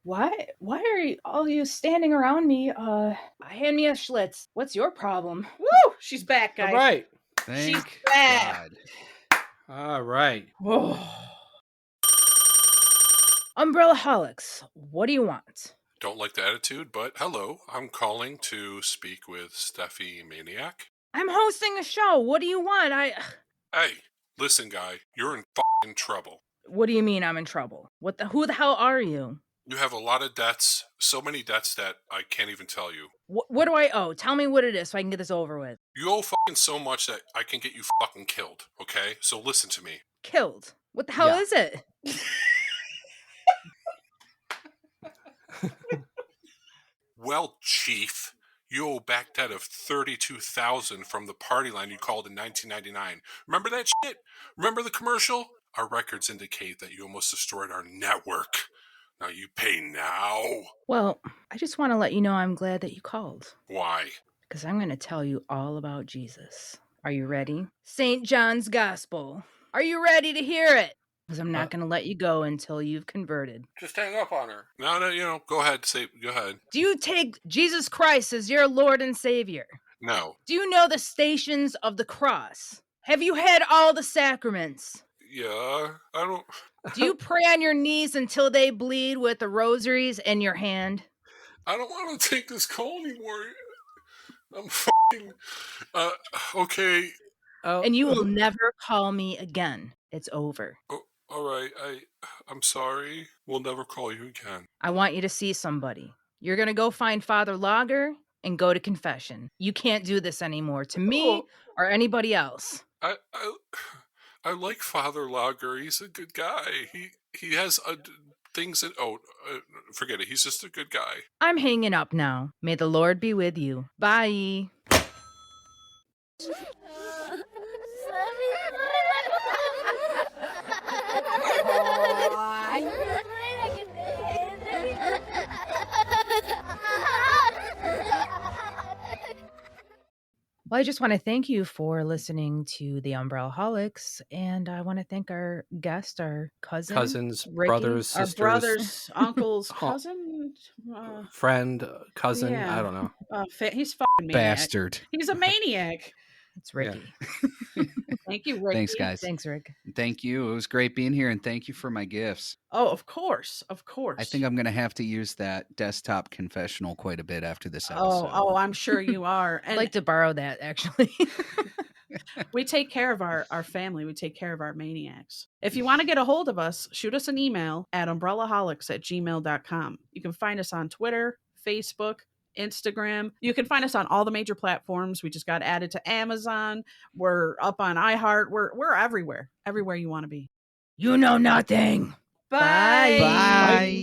Why are all you standing around me? Hand me a Schlitz. What's your problem? Woo! She's back, guys. All right. Thank She's back. God. All right. Umbrellaholics, what do you want? Don't like the attitude, but hello. I'm calling to speak with Steffi Maniac. I'm hosting a show. What do you want? Hey, listen, guy. You're in f***ing trouble. What do you mean I'm in trouble? Who the hell are you? You have a lot of debts. So many debts that I can't even tell you. What do I owe? Tell me what it is so I can get this over with. You owe f***ing so much that I can get you f***ing killed, okay? So listen to me. Killed? What the hell is it? Well, Chief, you owe back debt of $32,000 from the party line you called in 1999. Remember that shit? Remember the commercial? Our records indicate that you almost destroyed our network. Now you pay now. Well, I just want to let you know I'm glad that you called. Why? Because I'm going to tell you all about Jesus. Are you ready? St. John's Gospel. Are you ready to hear it? Because I'm not going to let you go until you've converted. Just hang up on her. No, go ahead. Go ahead. Do you take Jesus Christ as your Lord and Savior? No. Do you know the stations of the cross? Have you had all the sacraments? Yeah, I don't... Do you pray on your knees until they bleed with the rosaries in your hand? I don't want to take this call anymore. I'm f***ing... okay. And you will never call me again. It's over. Oh, all right, I'm sorry. We'll never call you again. I want you to see somebody. You're going to go find Father Lager and go to confession. You can't do this anymore to me or anybody else. I like Father Lager. He's a good guy. He has things that... forget it. He's just a good guy. I'm hanging up now. May the Lord be with you. Bye. Well, I just want to thank you for listening to the Umbrellaholics, and I want to thank our guest, our cousins, Ricky, brothers, sisters, our brothers, uncles, cousin, friend, cousin. yeah. I don't know. He's fucking maniac. Bastard. He's a maniac. It's Ricky. Thank you, Ricky. Thanks, guys. Thanks, Rick. Thank you. It was great being here, and thank you for my gifts. Oh, of course. Of course. I think I'm going to have to use that desktop confessional quite a bit after this episode. Oh, I'm sure you are. I'd And like to borrow that, actually. we take care of our family. We take care of our maniacs. If you want to get a hold of us, shoot us an email at umbrellaholics@gmail.com. You can find us on Twitter, Facebook, Instagram. You can find us on all the major platforms. We just got added to Amazon. We're up on iHeart. We're everywhere. Everywhere you want to be. You know nothing. Bye. Bye.